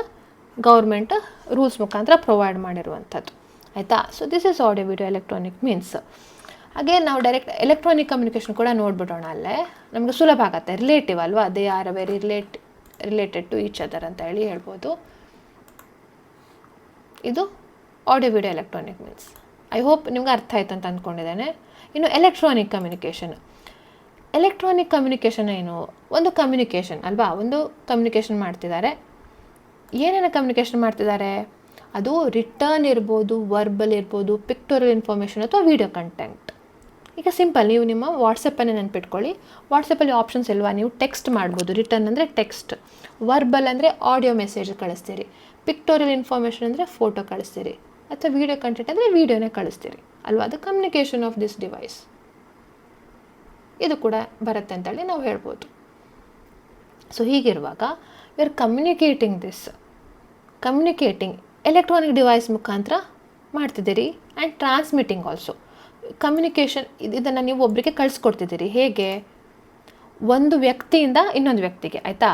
government rules ಮುಖಾಂತರ ಪ್ರೊವೈಡ್ ಮಾಡಿರುವಂಥದ್ದು. ಆಯಿತಾ? So this is audio video electronic means. ಹಾಗೆ ನಾವು ಡೈರೆಕ್ಟ್ ಎಲೆಕ್ಟ್ರಾನಿಕ್ ಕಮ್ಯುನಿಕೇಷನ್ ಕೂಡ ನೋಡ್ಬಿಡೋಣ. ಅಲ್ಲೇ ನಮಗೆ ಸುಲಭ ಆಗುತ್ತೆ, ರಿಲೇಟಿವ್ ಅಲ್ವಾ, they are very related to each other ಅಂತ ಹೇಳಿ ಹೇಳ್ಬೋದು. ಇದು audio video electronic means. I hope ನಿಮ್ಗೆ ಅರ್ಥ ಆಯ್ತು ಅಂತ ಅಂದ್ಕೊಂಡಿದ್ದೇನೆ. ಇನ್ನು ಎಲೆಕ್ಟ್ರಾನಿಕ್ ಕಮ್ಯುನಿಕೇಷನ್. ಎಲೆಕ್ಟ್ರಾನಿಕ್ ಕಮ್ಯುನಿಕೇಷನ್ ಏನು? ಒಂದು ಕಮ್ಯುನಿಕೇಷನ್ ಅಲ್ವಾ, ಒಂದು ಕಮ್ಯುನಿಕೇಷನ್ ಮಾಡ್ತಿದ್ದಾರೆ. ಏನೇನು ಕಮ್ಯುನಿಕೇಷನ್ ಮಾಡ್ತಿದ್ದಾರೆ? ಅದು ರಿಟರ್ನ್ ಇರ್ಬೋದು, ವರ್ಬಲ್ ಇರ್ಬೋದು, ಪಿಕ್ಟೋರಿಯಲ್ ಇನ್ಫಾರ್ಮೇಷನ್ ಅಥವಾ ವಿಡಿಯೋ ಕಂಟೆಂಟ್. ಈಗ ಸಿಂಪಲ್, ನೀವು ನಿಮ್ಮ ವಾಟ್ಸಪ್ಪನ್ನೇ ನೆನ್ಪಿಟ್ಕೊಳ್ಳಿ. ವಾಟ್ಸಪ್ಪಲ್ಲಿ ಆಪ್ಷನ್ಸ್ ಇಲ್ವಾ? ನೀವು ಟೆಕ್ಸ್ಟ್ ಮಾಡ್ಬೋದು. ರಿಟರ್ನ್ ಅಂದರೆ ಟೆಕ್ಸ್ಟ್, ವರ್ಬಲ್ ಅಂದರೆ ಆಡಿಯೋ ಮೆಸೇಜ್ ಕಳಿಸ್ತೀರಿ, ಪಿಕ್ಟೋರಿಯಲ್ ಇನ್ಫಾರ್ಮೇಷನ್ ಅಂದರೆ ಫೋಟೋ ಕಳಿಸ್ತೀರಿ, ಅಥವಾ ವಿಡಿಯೋ ಕಂಟೆಂಟ್ ಅಂದರೆ ವಿಡಿಯೋನೇ ಕಳಿಸ್ತೀರಿ ಅಲ್ವಾ. ಅದು ಕಮ್ಯುನಿಕೇಷನ್ ಆಫ್ ದಿಸ್ ಡಿವೈಸ್. ಇದು ಕೂಡ ಬರುತ್ತೆ ಅಂತೇಳಿ ನಾವು ಹೇಳ್ಬೋದು. ಸೊ ಹೀಗಿರುವಾಗ we are communicating electronic device ಮುಖಾಂತರ ಮಾಡ್ತಿದ್ದೀರಿ. And transmitting also. ಕಮ್ಯುನಿಕೇಷನ್ ಇದನ್ನು ನೀವು ಒಬ್ಬರಿಗೆ ಕಳಿಸ್ಕೊಡ್ತಿದ್ದೀರಿ. ಹೇಗೆ? ಒಂದು ವ್ಯಕ್ತಿಯಿಂದ ಇನ್ನೊಂದು ವ್ಯಕ್ತಿಗೆ. ಆಯಿತಾ?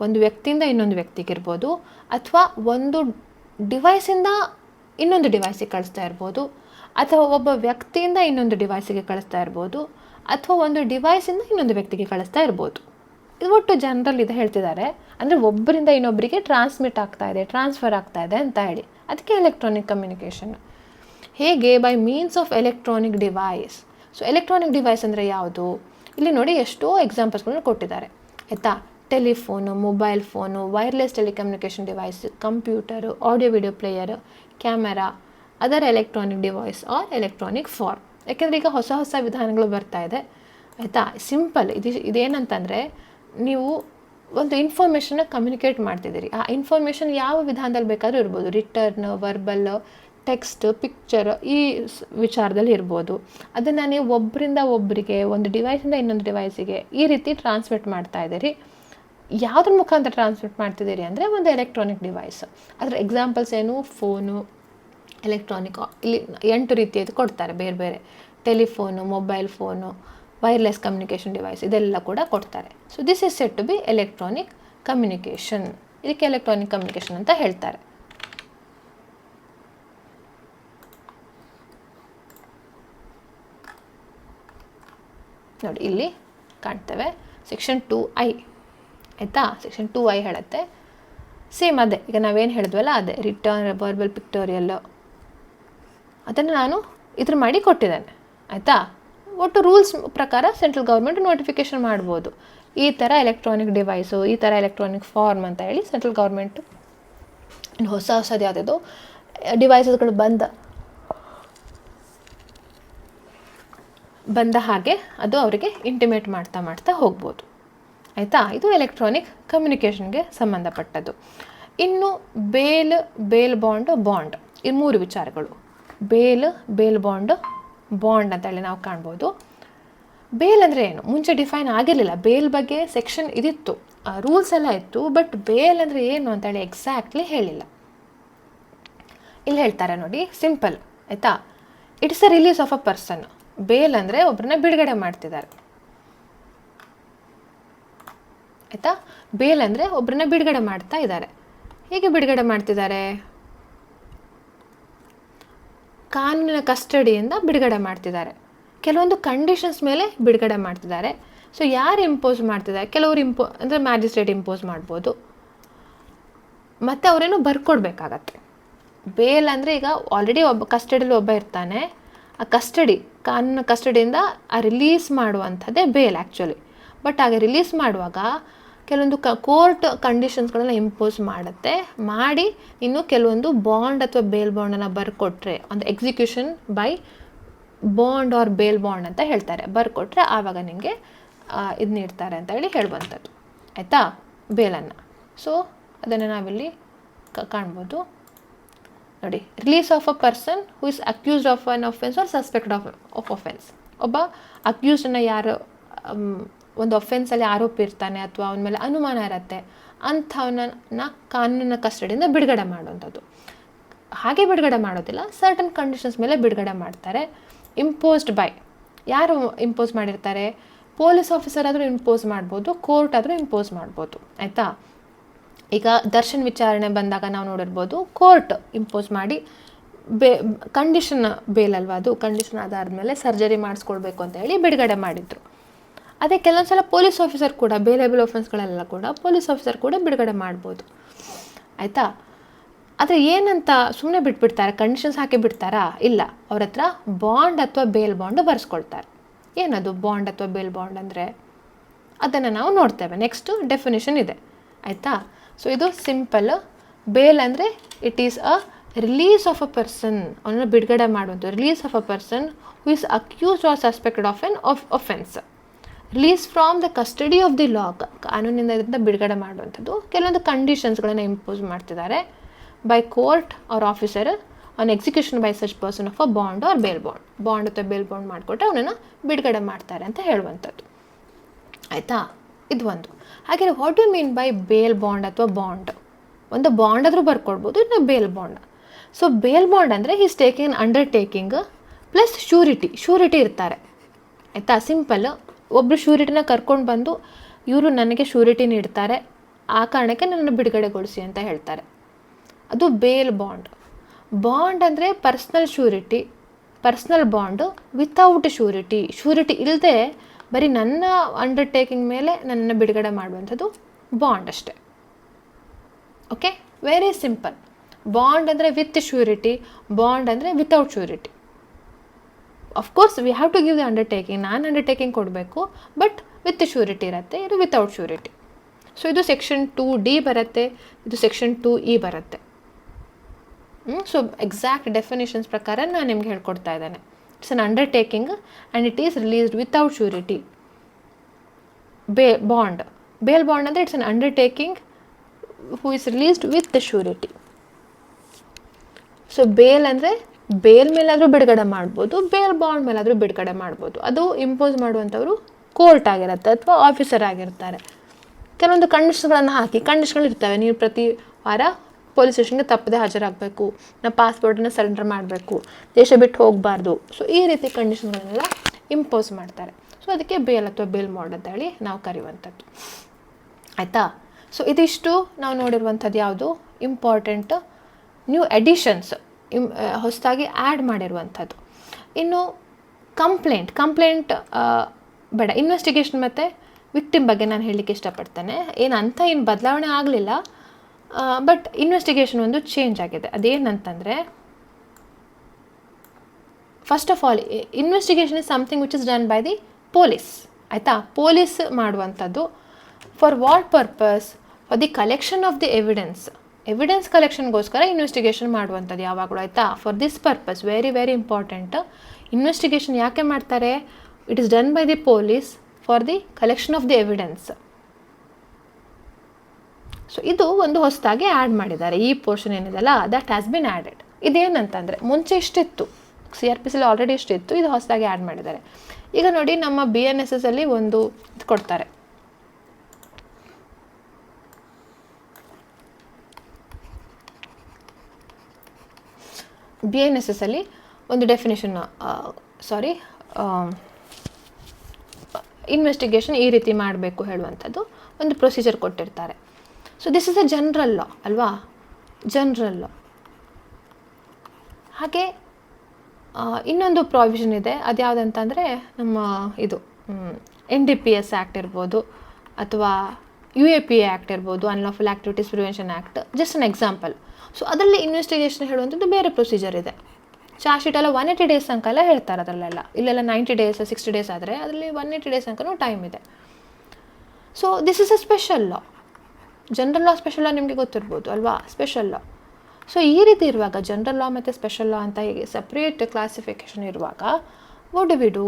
ಒಂದು ವ್ಯಕ್ತಿಯಿಂದ ಇನ್ನೊಂದು ವ್ಯಕ್ತಿಗೆ ಇರ್ಬೋದು, ಅಥವಾ ಒಂದು ಡಿವೈಸಿಂದ ಇನ್ನೊಂದು ಡಿವೈಸಿಗೆ ಕಳಿಸ್ತಾ ಇರ್ಬೋದು, ಅಥವಾ ಒಬ್ಬ ವ್ಯಕ್ತಿಯಿಂದ ಇನ್ನೊಂದು ಡಿವೈಸಿಗೆ ಕಳಿಸ್ತಾ ಇರ್ಬೋದು, ಅಥವಾ ಒಂದು ಡಿವೈಸಿಂದ ಇನ್ನೊಂದು ವ್ಯಕ್ತಿಗೆ ಕಳಿಸ್ತಾ ಇರ್ಬೋದು. ಇದು ಒಟ್ಟು ಜನರಲ್ ಇದು ಹೇಳ್ತಿದ್ದಾರೆ. ಅಂದರೆ ಒಬ್ಬರಿಂದ ಇನ್ನೊಬ್ಬರಿಗೆ ಟ್ರಾನ್ಸ್ಮಿಟ್ ಆಗ್ತಾ ಇದೆ, ಟ್ರಾನ್ಸ್ಫರ್ ಆಗ್ತಾ ಇದೆ ಅಂತ ಹೇಳಿ. ಅದಕ್ಕೆ ಎಲೆಕ್ಟ್ರಾನಿಕ್ ಕಮ್ಯುನಿಕೇಷನ್. ಹೇಗೆ? By means of electronic device. ಸೊ ಎಲೆಕ್ಟ್ರಾನಿಕ್ ಡಿವೈಸ್ ಅಂದರೆ ಯಾವುದು? ಇಲ್ಲಿ ನೋಡಿ ಎಷ್ಟೋ ಎಕ್ಸಾಂಪಲ್ಸ್ಗಳನ್ನ ಕೊಟ್ಟಿದ್ದಾರೆ. ಆಯಿತಾ? Telephone, mobile phone, wireless telecommunication device, computer, audio video player, camera, other electronic device or electronic form. ಯಾಕೆಂದರೆ ಈಗ ಹೊಸ ಹೊಸ ವಿಧಾನಗಳು ಬರ್ತಾ ಇದೆ. ಆಯಿತಾ? ಸಿಂಪಲ್ ಇದೇನಂತಂದರೆ, ನೀವು ಒಂದು ಇನ್ಫಾರ್ಮೇಷನ್ನ ಕಮ್ಯುನಿಕೇಟ್ ಮಾಡ್ತಿದ್ದೀರಿ. ಆ ಇನ್ಫಾರ್ಮೇಷನ್ ಯಾವ ವಿಧಾನದಲ್ಲಿ ಬೇಕಾದರೂ ಇರ್ಬೋದು. ರಿಟರ್ನ್, ವರ್ಬಲ್, ಟೆಕ್ಸ್ಟ್, ಪಿಕ್ಚರ್, ಈ ವಿಚಾರದಲ್ಲಿ ಇರ್ಬೋದು. ಅದನ್ನು ನೀವು ಒಬ್ಬರಿಂದ ಒಬ್ಬರಿಗೆ, ಒಂದು ಡಿವೈಸಿಂದ ಇನ್ನೊಂದು ಡಿವೈಸಿಗೆ ಈ ರೀತಿ ಟ್ರಾನ್ಸ್ಮಿಟ್ ಮಾಡ್ತಾ ಇದ್ದೀರಿ. ಯಾವುದ್ರ ಮುಖಾಂತರ ಟ್ರಾನ್ಸ್ಮಿಟ್ ಮಾಡ್ತಿದ್ದೀರಿ ಅಂದರೆ ಒಂದು ಎಲೆಕ್ಟ್ರಾನಿಕ್ ಡಿವೈಸ್. ಅದರ ಎಕ್ಸಾಂಪಲ್ಸ್ ಏನು? ಫೋನು, ಎಲೆಕ್ಟ್ರಾನಿಕ್, ಇಲ್ಲಿ 8 ರೀತಿಯದು ಕೊಡ್ತಾರೆ ಬೇರೆ ಬೇರೆ. Telephone, mobile phone, wireless communication device, ಇದೆಲ್ಲ ಕೂಡ ಕೊಡ್ತಾರೆ. So this is set to be electronic communication. ಇದಕ್ಕೆ ಎಲೆಕ್ಟ್ರಾನಿಕ್ ಕಮ್ಯುನಿಕೇಷನ್ ಅಂತ ಹೇಳ್ತಾರೆ. ನೋಡಿ ಇಲ್ಲಿ ಕಾಣ್ತೇವೆ ಸೆಕ್ಷನ್ 2I. ಆಯಿತಾ? ಸೆಕ್ಷನ್ 2I ಹೇಳುತ್ತೆ ಸೇಮ್ ಅದೇ. ಈಗ ನಾವೇನು ಹೇಳಿದ್ವಲ್ಲ ಅದೇ, ರಿಟರ್ನ್, ವರ್ಬಲ್, ಪಿಕ್ಟೋರಿಯಲ್, ಅದನ್ನು ನಾನು ಇದ್ರ ಮಾಡಿ ಕೊಟ್ಟಿದ್ದೇನೆ. ಆಯಿತಾ? ಒಟ್ಟು ರೂಲ್ಸ್ ಪ್ರಕಾರ ಸೆಂಟ್ರಲ್ ಗೌರ್ಮೆಂಟ್ ನೋಟಿಫಿಕೇಷನ್ ಮಾಡ್ಬೋದು. ಈ ಥರ ಎಲೆಕ್ಟ್ರಾನಿಕ್ ಡಿವೈಸು, ಈ ಥರ ಎಲೆಕ್ಟ್ರಾನಿಕ್ ಫಾರ್ಮ್ ಅಂತ ಹೇಳಿ ಸೆಂಟ್ರಲ್ ಗೌರ್ಮೆಂಟು ಇನ್ನು ಹೊಸದು ಯಾವುದಾದ್ರು ಡಿವೈಸಸ್ಗಳು ಬಂದ ಹಾಗೆ ಅದು ಅವರಿಗೆ ಇಂಟಿಮೇಟ್ ಮಾಡ್ತಾ ಹೋಗ್ಬೋದು. ಆಯಿತಾ? ಇದು ಎಲೆಕ್ಟ್ರಾನಿಕ್ ಕಮ್ಯುನಿಕೇಷನ್ಗೆ ಸಂಬಂಧಪಟ್ಟದ್ದು. ಇನ್ನು ಬೇಲ್ ಬಾಂಡ್ ಈ 3 ವಿಚಾರಗಳು. ಬೇಲ್ ಬಾಂಡ್ ಅಂತೇಳಿ ನಾವು ಕಾಣ್ಬೋದು. ಬೇಲ್ ಅಂದರೆ ಏನು? ಮುಂಚೆ ಡಿಫೈನ್ ಆಗಿರಲಿಲ್ಲ. ಬೇಲ್ ಬಗ್ಗೆ ಸೆಕ್ಷನ್ ಇದಿತ್ತು, ರೂಲ್ಸ್ ಎಲ್ಲ ಇತ್ತು, ಬಟ್ ಬೇಲ್ ಅಂದರೆ ಏನು ಅಂತೇಳಿ ಎಕ್ಸಾಕ್ಟ್ಲಿ ಹೇಳಿಲ್ಲ. ಇಲ್ಲಿ ಹೇಳ್ತಾರೆ ನೋಡಿ, ಸಿಂಪಲ್. ಆಯಿತಾ? It's a release of a person. Bail ಅಂದರೆ ಒಬ್ಬರನ್ನ ಬಿಡುಗಡೆ ಮಾಡ್ತಿದ್ದಾರೆ. ಆಯಿತಾ? ಬೇಲ್ ಅಂದರೆ ಒಬ್ಬರನ್ನ ಬಿಡುಗಡೆ ಮಾಡ್ತಾ ಇದ್ದಾರೆ. ಹೇಗೆ ಬಿಡುಗಡೆ ಮಾಡ್ತಿದ್ದಾರೆ? ಕಾನೂನಿನ ಕಸ್ಟಡಿಯಿಂದ ಬಿಡುಗಡೆ ಮಾಡ್ತಿದ್ದಾರೆ. ಕೆಲವೊಂದು ಕಂಡೀಷನ್ಸ್ ಮೇಲೆ ಬಿಡುಗಡೆ ಮಾಡ್ತಿದ್ದಾರೆ. ಸೊ ಯಾರು ಇಂಪೋಸ್ ಮಾಡ್ತಿದ್ದಾರೆ? ಕೆಲವರು ಅಂದರೆ ಮ್ಯಾಜಿಸ್ಟ್ರೇಟ್ ಇಂಪೋಸ್ ಮಾಡ್ಬೋದು, ಮತ್ತು ಅವರೇನು ಬರ್ಕೊಡ್ಬೇಕಾಗತ್ತೆ. ಬೇಲ್ ಅಂದರೆ ಈಗ ಆಲ್ರೆಡಿ ಒಬ್ಬ ಕಸ್ಟಡಿಯಲ್ಲಿ ಒಬ್ಬ ಇರ್ತಾನೆ, ಆ ಕಾನೂನು ಕಸ್ಟಡಿಯಿಂದ ಆ ರಿಲೀಸ್ ಮಾಡುವಂಥದ್ದೇ ಬೇಲ್ ಆ್ಯಕ್ಚುಲಿ. ಬಟ್ ಹಾಗೆ ರಿಲೀಸ್ ಮಾಡುವಾಗ ಕೆಲವೊಂದು ಕೋರ್ಟ್ ಕಂಡೀಷನ್ಸ್ಗಳನ್ನ ಇಂಪೋಸ್ ಮಾಡಿ ಇನ್ನು ಕೆಲವೊಂದು ಬಾಂಡ್ ಅಥವಾ ಬೇಲ್ ಬಾಂಡನ್ನು ಬರ್ಕೊಟ್ರೆ, ಒಂದು execution by bond or bail bond ಅಂತ ಹೇಳ್ತಾರೆ, ಬರ್ಕೊಟ್ರೆ ಆವಾಗ ನಿಮಗೆ ಇದು ನೀಡ್ತಾರೆ ಅಂತ ಹೇಳಿ ಹೇಳುವಂಥದ್ದು. ಆಯಿತಾ, ಬೇಲನ್ನು. ಸೊ ಅದನ್ನು ನಾವಿಲ್ಲಿ ಕಾಣ್ಬೋದು ನೋಡಿ. Release of a person who is accused of an offence or suspected of offence. ಒಬ್ಬ ಅಕ್ಯೂಸ್ಡನ್ನು ಯಾರು ಒಂದು ಒಫೆನ್ಸಲ್ಲಿ ಆರೋಪಿ ಇರ್ತಾನೆ ಅಥವಾ ಅವನ ಮೇಲೆ ಅನುಮಾನ ಇರುತ್ತೆ, ಅಂಥವನ್ನ ಕಾನೂನಿನ ಕಸ್ಟಡಿಯಿಂದ ಬಿಡುಗಡೆ ಮಾಡುವಂಥದ್ದು. ಹಾಗೆ ಬಿಡುಗಡೆ ಮಾಡೋದಿಲ್ಲ, ಸರ್ಟನ್ ಕಂಡೀಷನ್ಸ್ ಮೇಲೆ ಬಿಡುಗಡೆ ಮಾಡ್ತಾರೆ. ಇಂಪೋಸ್ಡ್ ಬೈ, ಯಾರು ಇಂಪೋಸ್ ಮಾಡಿರ್ತಾರೆ? ಪೊಲೀಸ್ ಆಫೀಸರ್ ಆದರೂ ಇಂಪೋಸ್ ಮಾಡ್ಬೋದು, ಕೋರ್ಟ್ ಆದರೂ ಇಂಪೋಸ್ ಮಾಡ್ಬೋದು. ಆಯಿತಾ, ಈಗ ದರ್ಶನ್ ವಿಚಾರಣೆ ಬಂದಾಗ ನಾವು ನೋಡಿರ್ಬೋದು, ಕೋರ್ಟ್ ಇಂಪೋಸ್ ಮಾಡಿ ಕಂಡೀಷನ್ ಬೇಲ್ ಅಲ್ವಾ, ಅದು ಕಂಡೀಷನ್ ಆಧಾರದ ಮೇಲೆ ಸರ್ಜರಿ ಮಾಡಿಸ್ಕೊಳ್ಬೇಕು ಅಂತ ಹೇಳಿ ಬಿಡುಗಡೆ ಮಾಡಿದ್ರು. ಅದೇ ಕೆಲವೊಂದು ಸಲ ಪೊಲೀಸ್ ಆಫೀಸರ್ ಕೂಡ, ಬೇಲೇಬಲ್ ಒಫೆನ್ಸ್ಗಳೆಲ್ಲ ಕೂಡ ಪೊಲೀಸ್ ಆಫೀಸರ್ ಕೂಡ ಬಿಡುಗಡೆ ಮಾಡ್ಬೋದು. ಆಯಿತಾ, ಆದರೆ ಏನಂತ ಸುಮ್ಮನೆ ಬಿಟ್ಬಿಡ್ತಾರೆ, ಕಂಡೀಷನ್ಸ್ ಹಾಕಿ ಬಿಡ್ತಾರಾ? ಇಲ್ಲ, ಅವ್ರ ಹತ್ರ ಬಾಂಡ್ ಅಥವಾ ಬೇಲ್ ಬಾಂಡ್ ಬರ್ಸ್ಕೊಳ್ತಾರೆ. ಏನದು ಬಾಂಡ್ ಅಥವಾ ಬೇಲ್ ಬಾಂಡ್ ಅಂದರೆ? ಅದನ್ನು ನಾವು ನೋಡ್ತೇವೆ. ನೆಕ್ಸ್ಟು ಡೆಫಿನೇಷನ್ ಇದೆ. ಆಯಿತಾ, ಸೊ ಇದು ಸಿಂಪಲ್. ಬೇಲ್ ಅಂದರೆ it is a release of a person, ಅವನನ್ನು ಬಿಡುಗಡೆ ಮಾಡುವಂಥ release of a person who is accused or suspected of an offence. Release from the custody of the law, ಕಾನೂನಿಂದ ಇದರಿಂದ ಬಿಡುಗಡೆ ಮಾಡುವಂಥದ್ದು. ಕೆಲವೊಂದು ಕಂಡೀಷನ್ಸ್ಗಳನ್ನು ಇಂಪೋಸ್ ಮಾಡ್ತಿದ್ದಾರೆ by court or officer on execution by such person of a bond or bail bond. Bond ಅಥವಾ bail bond ಮಾಡಿಕೊಟ್ರೆ ಅವನನ್ನು ಬಿಡುಗಡೆ ಮಾಡ್ತಾರೆ ಅಂತ ಹೇಳುವಂಥದ್ದು. ಆಯಿತಾ, ಇದು ಒಂದು. ಹಾಗೆ what you mean by bail bond ಅಥವಾ ಬಾಂಡ್? ಒಂದು ಬಾಂಡ್ ಆದರೂ ಬರ್ಕೊಡ್ಬೋದು, ಇನ್ನು bail bond. So bail bond ಅಂದರೆ is taking undertaking plus surety ಇರ್ತಾರೆ. ಆಯಿತಾ, ಸಿಂಪಲ್. ಒಬ್ಬರು ಶ್ಯೂರಿಟಿನ ಕರ್ಕೊಂಡು ಬಂದು ಇವರು ನನಗೆ ಶ್ಯೂರಿಟಿ ನೀಡ್ತಾರೆ, ಆ ಕಾರಣಕ್ಕೆ ನನ್ನನ್ನು ಬಿಡುಗಡೆಗೊಳಿಸಿ ಅಂತ ಹೇಳ್ತಾರೆ. ಅದು ಬೇಲ್ ಬಾಂಡ್. ಬಾಂಡ್ ಅಂದರೆ ಪರ್ಸ್ನಲ್ ಬಾಂಡು ವಿತೌಟ್ ಶ್ಯೂರಿಟಿ ಇಲ್ಲದೆ ಬರೀ ನನ್ನ ಅಂಡರ್ಟೇಕಿಂಗ್ ಮೇಲೆ ನನ್ನನ್ನು ಬಿಡುಗಡೆ ಮಾಡುವಂಥದ್ದು ಬಾಂಡ್ ಅಷ್ಟೇ. Okay, very simple. ಬಾಂಡ್ ಅಂದರೆ ವಿತ್ ಶ್ಯೂರಿಟಿ, ಬಾಂಡ್ ಅಂದರೆ without surety. Of course we have to give the undertaking, ನಾನು ಅಂಡರ್ಟೇಕಿಂಗ್ ಕೊಡಬೇಕು, ಬಟ್ ವಿತ್ ಶ್ಯೂರಿಟಿ ಇರುತ್ತೆ, ಇದು ವಿತೌಟ್ ಶ್ಯೂರಿಟಿ. ಸೊ ಇದು ಸೆಕ್ಷನ್ 2D ಬರುತ್ತೆ, ಇದು ಸೆಕ್ಷನ್ 2E ಬರುತ್ತೆ. ಸೊ ಎಕ್ಸಾಕ್ಟ್ ಡೆಫಿನೇಷನ್ಸ್ ಪ್ರಕಾರ ನಾನು ನಿಮ್ಗೆ ಹೇಳ್ಕೊಡ್ತಾ ಇದ್ದೇನೆ. It's an undertaking and it is released without surety. Bond, bail bond ಅಂದರೆ it's an undertaking who is released with the surety. So bail ಅಂದರೆ ಬೇಲ್ ಮೇಲಾದರೂ ಬಿಡುಗಡೆ ಮಾಡ್ಬೋದು, ಬೇಲ್ ಬಾಂಡ್ ಮೇಲಾದರೂ ಬಿಡುಗಡೆ ಮಾಡ್ಬೋದು. ಅದು ಇಂಪೋಸ್ ಮಾಡುವಂಥವರು ಕೋರ್ಟ್ ಆಗಿರುತ್ತೆ ಅಥವಾ ಆಫೀಸರ್ ಆಗಿರ್ತಾರೆ. ಕೆಲವೊಂದು ಕಂಡೀಷನ್ಗಳನ್ನು ಹಾಕಿ, ಕಂಡೀಷನ್ಗಳು ಇರ್ತವೆ. ನೀವು ಪ್ರತಿ ವಾರ ಪೊಲೀಸ್ ಸ್ಟೇಷನ್ಗೆ ತಪ್ಪದೆ ಹಾಜರಾಗಬೇಕು, ನಾವು ಪಾಸ್ಪೋರ್ಟನ್ನು ಸರೆಂಡರ್ ಮಾಡಬೇಕು, ದೇಶ ಬಿಟ್ಟು ಹೋಗಬಾರ್ದು. ಸೊ ಈ ರೀತಿ ಕಂಡೀಷನ್ಗಳನ್ನೆಲ್ಲ ಇಂಪೋಸ್ ಮಾಡ್ತಾರೆ. ಸೊ ಅದಕ್ಕೆ ಬೇಲ್ ಅಥವಾ ಬೇಲ್ ಬಾಂಡ್ ಅಂತ ಹೇಳಿ ನಾವು ಕರೆಯುವಂಥದ್ದು. ಆಯಿತಾ, ಸೊ ಇದಿಷ್ಟು ನಾವು ನೋಡಿರುವಂಥದ್ದು ಯಾವುದು ಇಂಪಾರ್ಟೆಂಟ್ ನ್ಯೂ ಎಡಿಷನ್ಸ್, ಹೊಸದಾಗಿ ಆ್ಯಡ್ ಮಾಡಿರುವಂಥದ್ದು. ಇನ್ನು ಕಂಪ್ಲೇಂಟ್ ಬೇಡ, ಇನ್ವೆಸ್ಟಿಗೇಷನ್ ಮತ್ತು ವಿಕ್ಟಿಮ್ ಬಗ್ಗೆ ನಾನು ಹೇಳಲಿಕ್ಕೆ ಇಷ್ಟಪಡ್ತೇನೆ. ಏನು ಬದಲಾವಣೆ ಆಗಲಿಲ್ಲ, ಬಟ್ ಇನ್ವೆಸ್ಟಿಗೇಷನ್ ಒಂದು ಚೇಂಜ್ ಆಗಿದೆ. ಅದೇನಂತಂದರೆ, first of all investigation is something which is done by the police. ಆಯಿತಾ, ಪೊಲೀಸ್ ಮಾಡುವಂಥದ್ದು. For what purpose? For the collection of the evidence ಕಲೆಕ್ಷನ್ಗೋಸ್ಕರ ಇನ್ವೆಸ್ಟಿಗೇಷನ್ ಮಾಡುವಂಥದ್ದು ಯಾವಾಗಲೂ. ಆಯಿತಾ, for this purpose, very very important. Investigation ಯಾಕೆ ಮಾಡ್ತಾರೆ? It is done by the police for the collection of the evidence. So ಇದು ಒಂದು ಹೊಸದಾಗಿ ಆ್ಯಡ್ ಮಾಡಿದ್ದಾರೆ. ಈ ಪೋರ್ಷನ್ ಏನಿದೆಲ್ಲ ದಟ್ ಹ್ಯಾಸ್ ಬಿನ್ ಆ್ಯಡೆಡ್. ಇದೇನಂತಂದರೆ ಮುಂಚೆ ಇಷ್ಟಿತ್ತು, CRPC ಆಲ್ರೆಡಿ ಇಷ್ಟಿತ್ತು, ಇದು ಹೊಸದಾಗಿ ಆ್ಯಡ್ ಮಾಡಿದ್ದಾರೆ. ಈಗ ನೋಡಿ, ನಮ್ಮ BNSS ಅಲ್ಲಿ ಒಂದು ಇದು ಕೊಡ್ತಾರೆ. BNSS ಅಲ್ಲಿ ಒಂದು ಡೆಫಿನೇಷನ್, ಇನ್ವೆಸ್ಟಿಗೇಷನ್ ಈ ರೀತಿ ಮಾಡಬೇಕು ಹೇಳುವಂಥದ್ದು ಒಂದು ಪ್ರೊಸೀಜರ್ ಕೊಟ್ಟಿರ್ತಾರೆ. So this is a general law ಅಲ್ವಾ, ಜನರಲ್ ಲಾ. ಹಾಗೆ ಇನ್ನೊಂದು ಪ್ರಾವಿಷನ್ ಇದೆ, ಅದು ಯಾವುದಂತಂದರೆ ನಮ್ಮ ಇದು NDPS ಆ್ಯಕ್ಟ್ ಇರ್ಬೋದು ಅಥವಾ UAPA ಆ್ಯಕ್ಟ್ ಇರ್ಬೋದು, unlawful activities prevention act. Just an example. So ಅದರಲ್ಲಿ ಇನ್ವೆಸ್ಟಿಗೇಷನ್ ಹೇಳುವಂಥದ್ದು ಬೇರೆ ಪ್ರೊಸೀಜರ್ ಇದೆ. ಚಾರ್ಜ್ ಶೀಟೆಲ್ಲ 180 ಡೇಸ್ ತನಕ ಎಲ್ಲ ಹೇಳ್ತಾರೆ ಅದರಲ್ಲೆಲ್ಲ. ಇಲ್ಲೆಲ್ಲ 90 ಡೇಸ್ 60 ಡೇಸ್ ಆದರೆ ಅದರಲ್ಲಿ 180 ಡೇಸ್ ತನಕ ಟೈಮ್ ಇದೆ. So this is a special law. General law special law ನಿಮಗೆ ಗೊತ್ತಿರ್ಬೋದು ಅಲ್ವಾ, ಸ್ಪೆಷಲ್ ಲಾ. ಸೊ ಈ ರೀತಿ ಇರುವಾಗ ಜನರಲ್ ಲಾ ಮತ್ತು ಸ್ಪೆಷಲ್ ಲಾ ಅಂತ ಹೀಗೆ ಸಪ್ರೇಟ್ ಕ್ಲಾಸಿಫಿಕೇಷನ್ ಇರುವಾಗ what do we do,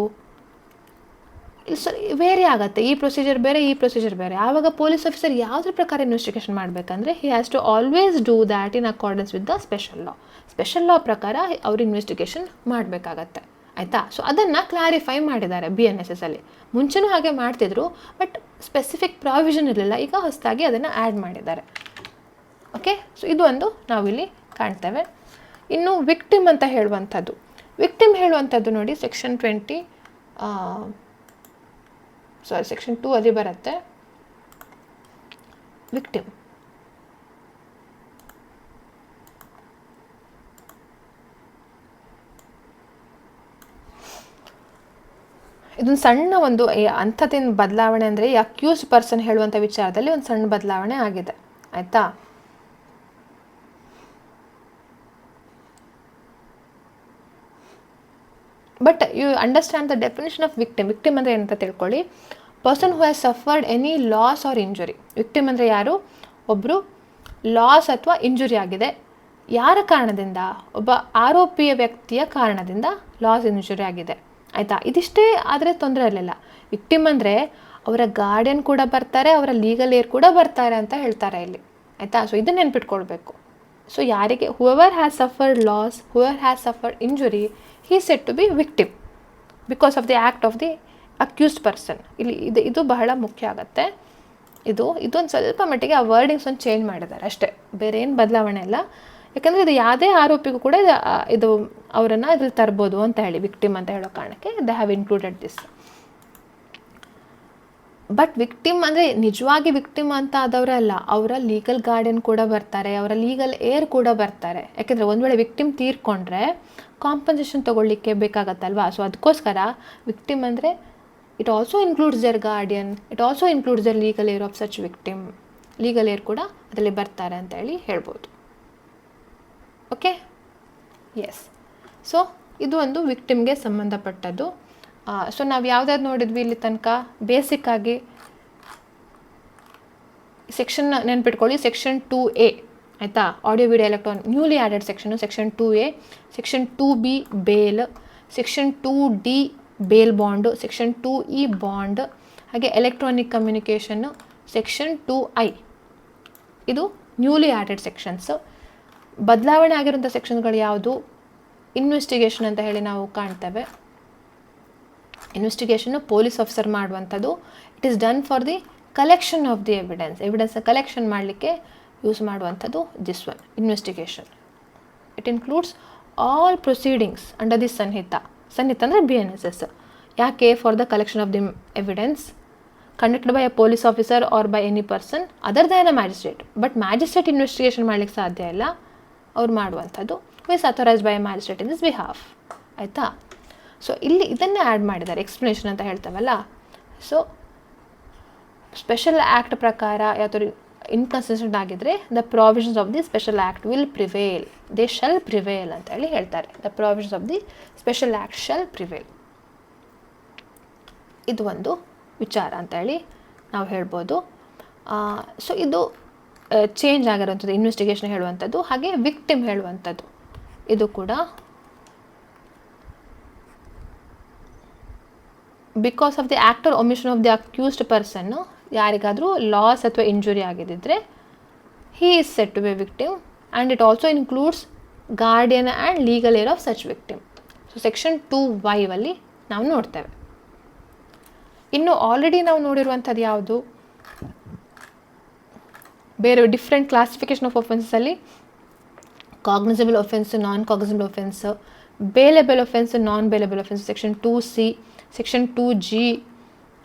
vary ಆಗುತ್ತೆ. ಈ ಪ್ರೊಸೀಜರ್ ಬೇರೆ, ಈ ಪ್ರೊಸೀಜರ್ ಬೇರೆ. ಆವಾಗ ಪೊಲೀಸ್ ಆಫೀಸರ್ ಯಾವುದ್ರ ಪ್ರಕಾರ ಇನ್ವೆಸ್ಟಿಗೇಷನ್ ಮಾಡಬೇಕಂದ್ರೆ he has to always do that in accordance with the special law. Special law ಪ್ರಕಾರ ಅವ್ರು ಇನ್ವೆಸ್ಟಿಗೇಷನ್ ಮಾಡಬೇಕಾಗತ್ತೆ, ಆಯಿತಾ. ಸೊ ಅದನ್ನು ಕ್ಲಾರಿಫೈ ಮಾಡಿದ್ದಾರೆ BNSS ಅಲ್ಲಿ. ಮುಂಚೆನೂ ಹಾಗೆ ಮಾಡ್ತಿದ್ರು, ಬಟ್ ಸ್ಪೆಸಿಫಿಕ್ ಪ್ರಾವಿಷನ್ ಇರಲಿಲ್ಲ. ಈಗ ಹೊಸದಾಗಿ ಅದನ್ನು ಆ್ಯಡ್ ಮಾಡಿದ್ದಾರೆ. ಓಕೆ, ಸೊ ಇದು ಒಂದು ನಾವಿಲ್ಲಿ ಕಾಣ್ತೇವೆ. ಇನ್ನು ವಿಕ್ಟಿಮ್ ಅಂತ ಹೇಳುವಂಥದ್ದು. ವಿಕ್ಟಿಮ್ ಹೇಳುವಂಥದ್ದು ನೋಡಿ ಸೆಕ್ಷನ್ 2 ಅಲ್ಲಿ ಬರುತ್ತೆ. ವಿಕ್ಟಿಮ್ ಇದೊಂದು ಸಣ್ಣ ಒಂದು ಅಂಥದ್ದೇನು ಬದಲಾವಣೆ ಅಂದರೆ ಈ ಅಕ್ಯೂಸ್ ಪರ್ಸನ್ ಹೇಳುವಂಥ ವಿಚಾರದಲ್ಲಿ ಒಂದು ಸಣ್ಣ ಬದಲಾವಣೆ ಆಗಿದೆ, ಆಯಿತಾ. But you understand the definition of victim. Victim ಅಂದರೆ ಏನಂತ ತಿಳ್ಕೊಳ್ಳಿ. Person who has suffered any loss or injury. Victim ಅಂದರೆ ಯಾರು? ಒಬ್ಬರು ಲಾಸ್ ಅಥವಾ ಇಂಜುರಿ ಆಗಿದೆ. ಯಾರ ಕಾರಣದಿಂದ? ಒಬ್ಬ ಆರೋಪಿಯ ವ್ಯಕ್ತಿಯ ಕಾರಣದಿಂದ ಲಾಸ್ ಇಂಜುರಿ ಆಗಿದೆ, ಆಯಿತಾ. ಇದಿಷ್ಟೇ ಆದರೆ ತೊಂದರೆ ಇರಲಿಲ್ಲ. ವಿಕ್ಟಿಮ್ ಅಂದರೆ ಅವರ ಗಾರ್ಡಿಯನ್ ಕೂಡ ಬರ್ತಾರೆ, ಅವರ ಲೀಗಲ್ ಏರ್ ಕೂಡ ಬರ್ತಾರೆ ಅಂತ ಹೇಳ್ತಾರೆ ಇಲ್ಲಿ, ಆಯಿತಾ. ಸೊ ಇದನ್ನು ನೆನ್ಪಿಟ್ಕೊಳ್ಬೇಕು. ಸೊ ಯಾರಿಗೆ whoever has suffered loss, whoever has suffered injury, he said to be victim because of the act of the accused person. ಇಲ್ಲಿ ಇದು ಬಹಳ ಮುಖ್ಯ ಆಗುತ್ತೆ. ಇದೊಂದು ಸ್ವಲ್ಪ ಮಟ್ಟಿಗೆ ಆ ವರ್ಡಿಂಗ್ಸ್ ಒಂದು ಚೇಂಜ್ ಮಾಡಿದ್ದಾರೆ ಅಷ್ಟೇ, ಬೇರೆ ಏನು ಬದಲಾವಣೆ ಇಲ್ಲ. ಯಾಕಂದರೆ ಇದು ಯಾವುದೇ ಆರೋಪಿಗೂ ಕೂಡ ಇದು ಅವರನ್ನು ಇದ್ರಲ್ಲಿ ತರ್ಬೋದು ಅಂತ ಹೇಳಿ ವಿಕ್ಟಿಮ್ ಅಂತ ಹೇಳೋ ಕಾರಣಕ್ಕೆ they have included this. But victim ಅಂದರೆ ನಿಜವಾಗಿ ವಿಕ್ಟಿಮ್ ಅಂತ ಆದವರೇ ಅಲ್ಲ, ಅವರ ಲೀಗಲ್ ಗಾರ್ಡಿಯನ್ ಕೂಡ ಬರ್ತಾರೆ, ಅವರ ಲೀಗಲ್ ಏರ್ ಕೂಡ ಬರ್ತಾರೆ. ಯಾಕೆಂದರೆ ಒಂದು ವೇಳೆ ವಿಕ್ಟಿಮ್ ತೀರ್ಕೊಂಡ್ರೆ ಕಾಂಪನ್ಸೇಷನ್ ತೊಗೊಳ್ಳಿಕ್ಕೆ ಬೇಕಾಗತ್ತಲ್ವಾ. ಸೊ ಅದಕ್ಕೋಸ್ಕರ ವಿಕ್ಟಿಮ್ ಅಂದರೆ it also includes their guardian, it also includes their legal heir of such victim. Legal heir ಕೂಡ ಅದರಲ್ಲಿ ಬರ್ತಾರೆ ಅಂತ ಹೇಳಿ ಹೇಳ್ಬೋದು. Okay, S. ಸೊ ಇದು ಒಂದು ವಿಕ್ಟಿಮ್ಗೆ ಸಂಬಂಧಪಟ್ಟದ್ದು. ಸೊ ನಾವು ಯಾವ್ದಾದ್ರು ನೋಡಿದ್ವಿ ಇಲ್ಲಿ ತನಕ ಬೇಸಿಕ್ಕಾಗಿ ಸೆಕ್ಷನ್ ನೆನ್ಪಿಟ್ಕೊಳ್ಳಿ. ಸೆಕ್ಷನ್ 2A, ಆಯಿತಾ. Audio video electronic newly added section section 2A. Section 2B bail, section 2D bail bond, section 2E bond, ಹಾಗೆ ಎಲೆಕ್ಟ್ರಾನಿಕ್ ಕಮ್ಯುನಿಕೇಷನ್ನು ಸೆಕ್ಷನ್ 2I. ಇದು ನ್ಯೂಲಿ ಆ್ಯಡೆಡ್ ಸೆಕ್ಷನ್ಸ್. ಬದಲಾವಣೆ ಆಗಿರುವಂಥ ಸೆಕ್ಷನ್ಗಳು ಯಾವುದು? ಇನ್ವೆಸ್ಟಿಗೇಷನ್ ಅಂತ ಹೇಳಿ ನಾವು ಕಾಣ್ತೇವೆ. ಇನ್ವೆಸ್ಟಿಗೇಷನ್ನು ಪೊಲೀಸ್ ಆಫೀಸರ್ ಮಾಡುವಂಥದ್ದು. It is done for the collection of the ಎವಿಡೆನ್ಸ್ನ ಕಲೆಕ್ಷನ್ ಮಾಡಲಿಕ್ಕೆ ಯೂಸ್ ಮಾಡುವಂಥದ್ದು this one, investigation. It includes all proceedings under the Sanhita. Sanhita ಅಂದರೆ BNSS. ಯಾಕೆ? For the collection of the evidence conducted by a police officer or by any person other than a magistrate. But magistrate investigation ಮಾಡಲಿಕ್ಕೆ ಸಾಧ್ಯ ಇಲ್ಲ, ಅವ್ರು ಮಾಡುವಂಥದ್ದು. ವಿಸ್ authorised by a magistrate in this behalf, ಆಯಿತಾ. So ಇಲ್ಲಿ ಇದನ್ನೇ ಆ್ಯಡ್ ಮಾಡಿದ್ದಾರೆ, ಎಕ್ಸ್ಪ್ಲನೇಷನ್ ಅಂತ ಹೇಳ್ತೇವಲ್ಲ. ಸೊ ಸ್ಪೆಷಲ್ ಆ್ಯಕ್ಟ್ ಪ್ರಕಾರ ಯಾವ್ದಾದ್ರು ಇನ್ಕನ್ಸಿಸ್ಟೆಂಟ್ ಆಗಿದ್ದರೆ the provisions of the special act will prevail, they shall prevail ಅಂತ ಹೇಳಿ ಹೇಳ್ತಾರೆ. The provisions of the special act shall prevail. ಇದು ಒಂದು ವಿಚಾರ ಅಂತ ಹೇಳಿ ನಾವು ಹೇಳ್ಬೋದು. ಸೊ ಇದು ಚೇಂಜ್ ಆಗಿರುವಂಥದ್ದು ಇನ್ವೆಸ್ಟಿಗೇಷನ್ ಹೇಳುವಂಥದ್ದು. ಹಾಗೆ ವಿಕ್ಟಿಮ್ ಹೇಳುವಂಥದ್ದು ಇದು ಕೂಡ because of the act or omission of the accused ಪರ್ಸನ್ನು ಯಾರಿಗಾದರೂ ಲಾಸ್ ಅಥವಾ ಇಂಜುರಿ ಆಗಿದ್ದರೆ he is set to be victim and it also includes guardian and legal heir of such victim. So section 2Y ಅಲ್ಲಿ ನಾವು ನೋಡ್ತೇವೆ. ಇನ್ನು already ನಾವು ನೋಡಿರುವಂಥದ್ದು ಯಾವುದು? ಬೇರೆ ಡಿಫ್ರೆಂಟ್ ಕ್ಲಾಸಿಫಿಕೇಷನ್ ಆಫ್ ಒಫೆನ್ಸಲ್ಲಿ cognizable offence, non cognisable offence, bailable offence, non bailable offence section 2C, section 2G,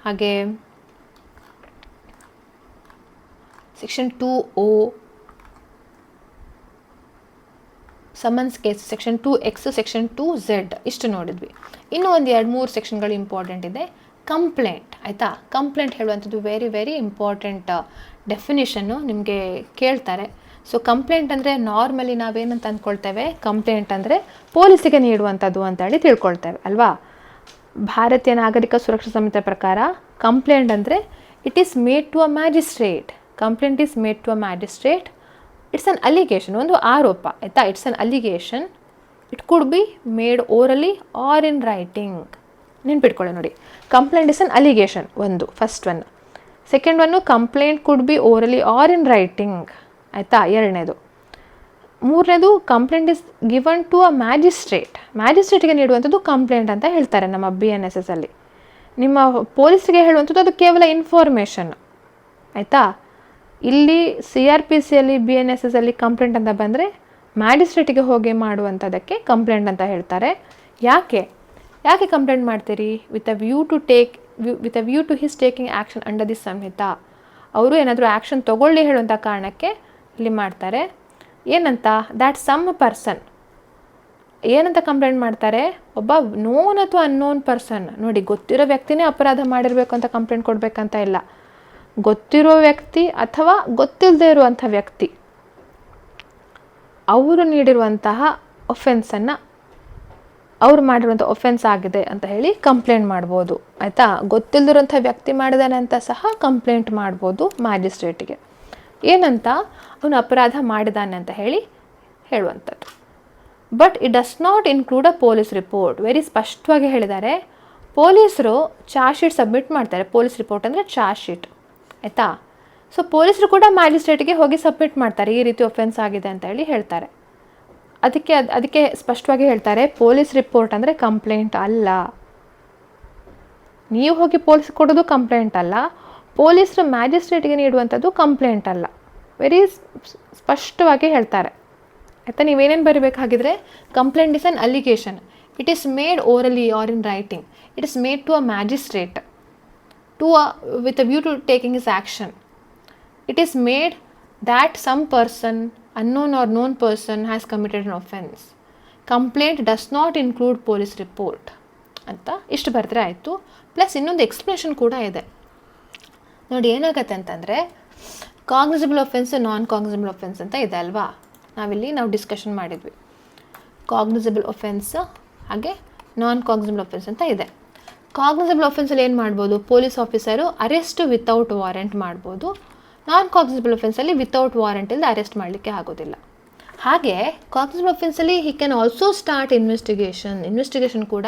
ಹಾಗೆ section 2O, summons case section 2X, section 2Z ಇಷ್ಟು ನೋಡಿದ್ವಿ. ಇನ್ನೂ ಒಂದು 2-3 ಸೆಕ್ಷನ್ಗಳು ಇಂಪಾರ್ಟೆಂಟ್ ಇದೆ. ಕಂಪ್ಲೇಂಟ್, ಆಯಿತಾ. ಕಂಪ್ಲೇಂಟ್ ಹೇಳುವಂಥದ್ದು ವೆರಿ ವೆರಿ ಇಂಪಾರ್ಟೆಂಟ್ ಡೆಫಿನಿಷನ್ನು ನಿಮಗೆ ಕೇಳ್ತಾರೆ. ಸೊ ಕಂಪ್ಲೇಂಟ್ ಅಂದರೆ ನಾರ್ಮಲಿ ನಾವೇನಂತ ಅಂದ್ಕೊಳ್ತೇವೆ, ಕಂಪ್ಲೇಂಟ್ ಅಂದರೆ ಪೊಲೀಸಿಗೆ ನೀಡುವಂಥದ್ದು ಅಂತೇಳಿ ತಿಳ್ಕೊಳ್ತೇವೆ ಅಲ್ವಾ. ಭಾರತೀಯ ನಾಗರಿಕ ಸುರಕ್ಷಾ ಸಂಹಿತೆ ಪ್ರಕಾರ ಕಂಪ್ಲೇಂಟ್ ಅಂದರೆ it is made to a magistrate. Complaint is made to a magistrate. It's an allegation, ಒಂದು ಆರೋಪ ಆಯಿತಾ. It's an allegation. It could be made orally or in writing. ನೆನ್ಪಿಟ್ಕೊಳ್ಳಿ ನೋಡಿ, ಕಂಪ್ಲೇಂಟ್ ಇಸ್ ಅನ್ ಅಲಿಗೇಷನ್ ಒಂದು, first one. Second ಒನ್ನು complaint could be orally or in writing ಆಯಿತಾ, ಎರಡನೇದು. ಮೂರನೇದು complaint is given to a magistrate. ಮ್ಯಾಜಿಸ್ಟ್ರೇಟ್ಗೆ ನೀಡುವಂಥದ್ದು complaint ಅಂತ ಹೇಳ್ತಾರೆ ನಮ್ಮ BNSS ಅಲ್ಲಿ. ನಿಮ್ಮ ಪೊಲೀಸರಿಗೆ ಹೇಳುವಂಥದ್ದು ಅದು ಕೇವಲ ಇನ್ಫಾರ್ಮೇಷನ್ ಆಯಿತಾ. ಇಲ್ಲಿ CRPCಯಲ್ಲಿ BNSS ಅಲ್ಲಿ ಕಂಪ್ಲೇಂಟ್ ಅಂತ ಬಂದರೆ ಮ್ಯಾಜಿಸ್ಟ್ರೇಟಿಗೆ ಹೋಗಿ ಮಾಡುವಂಥದ್ದಕ್ಕೆ ಕಂಪ್ಲೇಂಟ್ ಅಂತ ಹೇಳ್ತಾರೆ. ಯಾಕೆ ಕಂಪ್ಲೇಂಟ್ ಮಾಡ್ತೀರಿ? With a view to his taking action under this Sanhita. ಅವರು ಏನಾದರೂ ಆ್ಯಕ್ಷನ್ ತೊಗೊಳ್ಳಿ ಹೇಳುವಂಥ ಕಾರಣಕ್ಕೆ ಇಲ್ಲಿ ಮಾಡ್ತಾರೆ. ಏನಂತ, ದ್ಯಾಟ್ ಸಮ್ ಪರ್ಸನ್, ಏನಂತ ಕಂಪ್ಲೇಂಟ್ ಮಾಡ್ತಾರೆ, ಒಬ್ಬ ನೋನ್ ಅಥವಾ ಅನ್ನೋನ್ ಪರ್ಸನ್. ನೋಡಿ, ಗೊತ್ತಿರೋ ವ್ಯಕ್ತಿನೇ ಅಪರಾಧ ಮಾಡಿರಬೇಕು ಅಂತ ಕಂಪ್ಲೇಂಟ್ ಕೊಡಬೇಕಂತ ಇಲ್ಲ. ಗೊತ್ತಿರೋ ವ್ಯಕ್ತಿ ಅಥವಾ ಗೊತ್ತಿಲ್ಲದೆ ಇರುವಂಥ ವ್ಯಕ್ತಿ ಅವರು ನೀಡಿರುವಂತಹ ಒಫೆನ್ಸನ್ನು, ಅವ್ರು ಮಾಡಿರುವಂಥ ಒಫೆನ್ಸ್ ಆಗಿದೆ ಅಂತ ಹೇಳಿ ಕಂಪ್ಲೇಂಟ್ ಮಾಡ್ಬೋದು ಆಯಿತಾ. ಗೊತ್ತಿಲ್ಲದಿರೋಂಥ ವ್ಯಕ್ತಿ ಮಾಡಿದಾನೆ ಅಂತ ಸಹ ಕಂಪ್ಲೇಂಟ್ ಮಾಡ್ಬೋದು ಮ್ಯಾಜಿಸ್ಟ್ರೇಟಿಗೆ. ಏನಂತ, ಅವನು ಅಪರಾಧ ಮಾಡಿದಾನೆ ಅಂತ ಹೇಳುವಂಥದ್ದು. But it does not include a police report. Very ಸ್ಪಷ್ಟವಾಗಿ ಹೇಳಿದ್ದಾರೆ. ಪೊಲೀಸರು ಚಾರ್ಜ್ ಶೀಟ್ ಸಬ್ಮಿಟ್ ಮಾಡ್ತಾರೆ. ಪೊಲೀಸ್ ರಿಪೋರ್ಟ್ ಅಂದರೆ ಚಾರ್ಜ್ ಶೀಟ್ ಆಯಿತಾ. ಸೊ ಪೊಲೀಸರು ಕೂಡ ಮ್ಯಾಜಿಸ್ಟ್ರೇಟಿಗೆ ಹೋಗಿ ಸಬ್ಮಿಟ್ ಮಾಡ್ತಾರೆ, ಈ ರೀತಿ ಒಫೆನ್ಸ್ ಆಗಿದೆ ಅಂತ ಹೇಳ್ತಾರೆ. ಅದಕ್ಕೆ ಸ್ಪಷ್ಟವಾಗಿ ಹೇಳ್ತಾರೆ, ಪೊಲೀಸ್ ರಿಪೋರ್ಟ್ ಅಂದರೆ ಕಂಪ್ಲೇಂಟ್ ಅಲ್ಲ. ನೀವು ಹೋಗಿ ಪೊಲೀಸ್ ಕೊಡೋದು ಕಂಪ್ಲೇಂಟ್ ಅಲ್ಲ, ಪೊಲೀಸರು ಮ್ಯಾಜಿಸ್ಟ್ರೇಟಿಗೆ ನೀಡುವಂಥದ್ದು ಕಂಪ್ಲೇಂಟ್ ಅಲ್ಲ. ವೆರಿ ಸ್ಪಷ್ಟವಾಗಿ ಹೇಳ್ತಾರೆ ಆಯಿತಾ. ನೀವೇನೇನು ಬರೀಬೇಕಾಗಿದ್ರೆ, complaint is an allegation. It is made orally or in writing. It is made to a magistrate with a view to taking his action. It is made that some person, unknown or known person, has committed an offence. Complaint does not include police report ಅಂತ ಇಷ್ಟು ಬರೆದ್ರೆ ಆಯಿತು. Plus ಇನ್ನೊಂದು explanation ಕೂಡ ಇದೆ ನೋಡಿ. ಏನಾಗತ್ತೆ ಅಂತಂದರೆ, cognisable offence, non cognisable offence ಅಂತ ಇದೆ ಅಲ್ವಾ. ನಾವು ಡಿಸ್ಕಷನ್ ಮಾಡಿದ್ವಿ. ಕಾಗ್ನಿಸಬಲ್ ಒಫೆನ್ಸ್ ಹಾಗೆ ನಾನ್ ಕಾಗ್ನಿಸಬಲ್ ಒಫೆನ್ಸ್ ಅಂತ ಇದೆ. ಕಾಗ್ನಿಸಬಲ್ ಒಫೆನ್ಸಲ್ಲಿ ಏನು ಮಾಡ್ಬೋದು, police officer arrest without warrant ಮಾಡ್ಬೋದು. ನಾನ್ ಕಾಗ್ನಿಸಬಲ್ ಒಫೆನ್ಸಲ್ಲಿ ವಿತೌಟ್ ವಾರೆಂಟ್ ಇಲ್ಲದೆ ಅರೆಸ್ಟ್ ಮಾಡಲಿಕ್ಕೆ ಆಗೋದಿಲ್ಲ. ಹಾಗೆ ಕಾಗ್ನಿಸಬಲ್ ಒಫೆನ್ಸಲ್ಲಿ he can also start investigation ಕೂಡ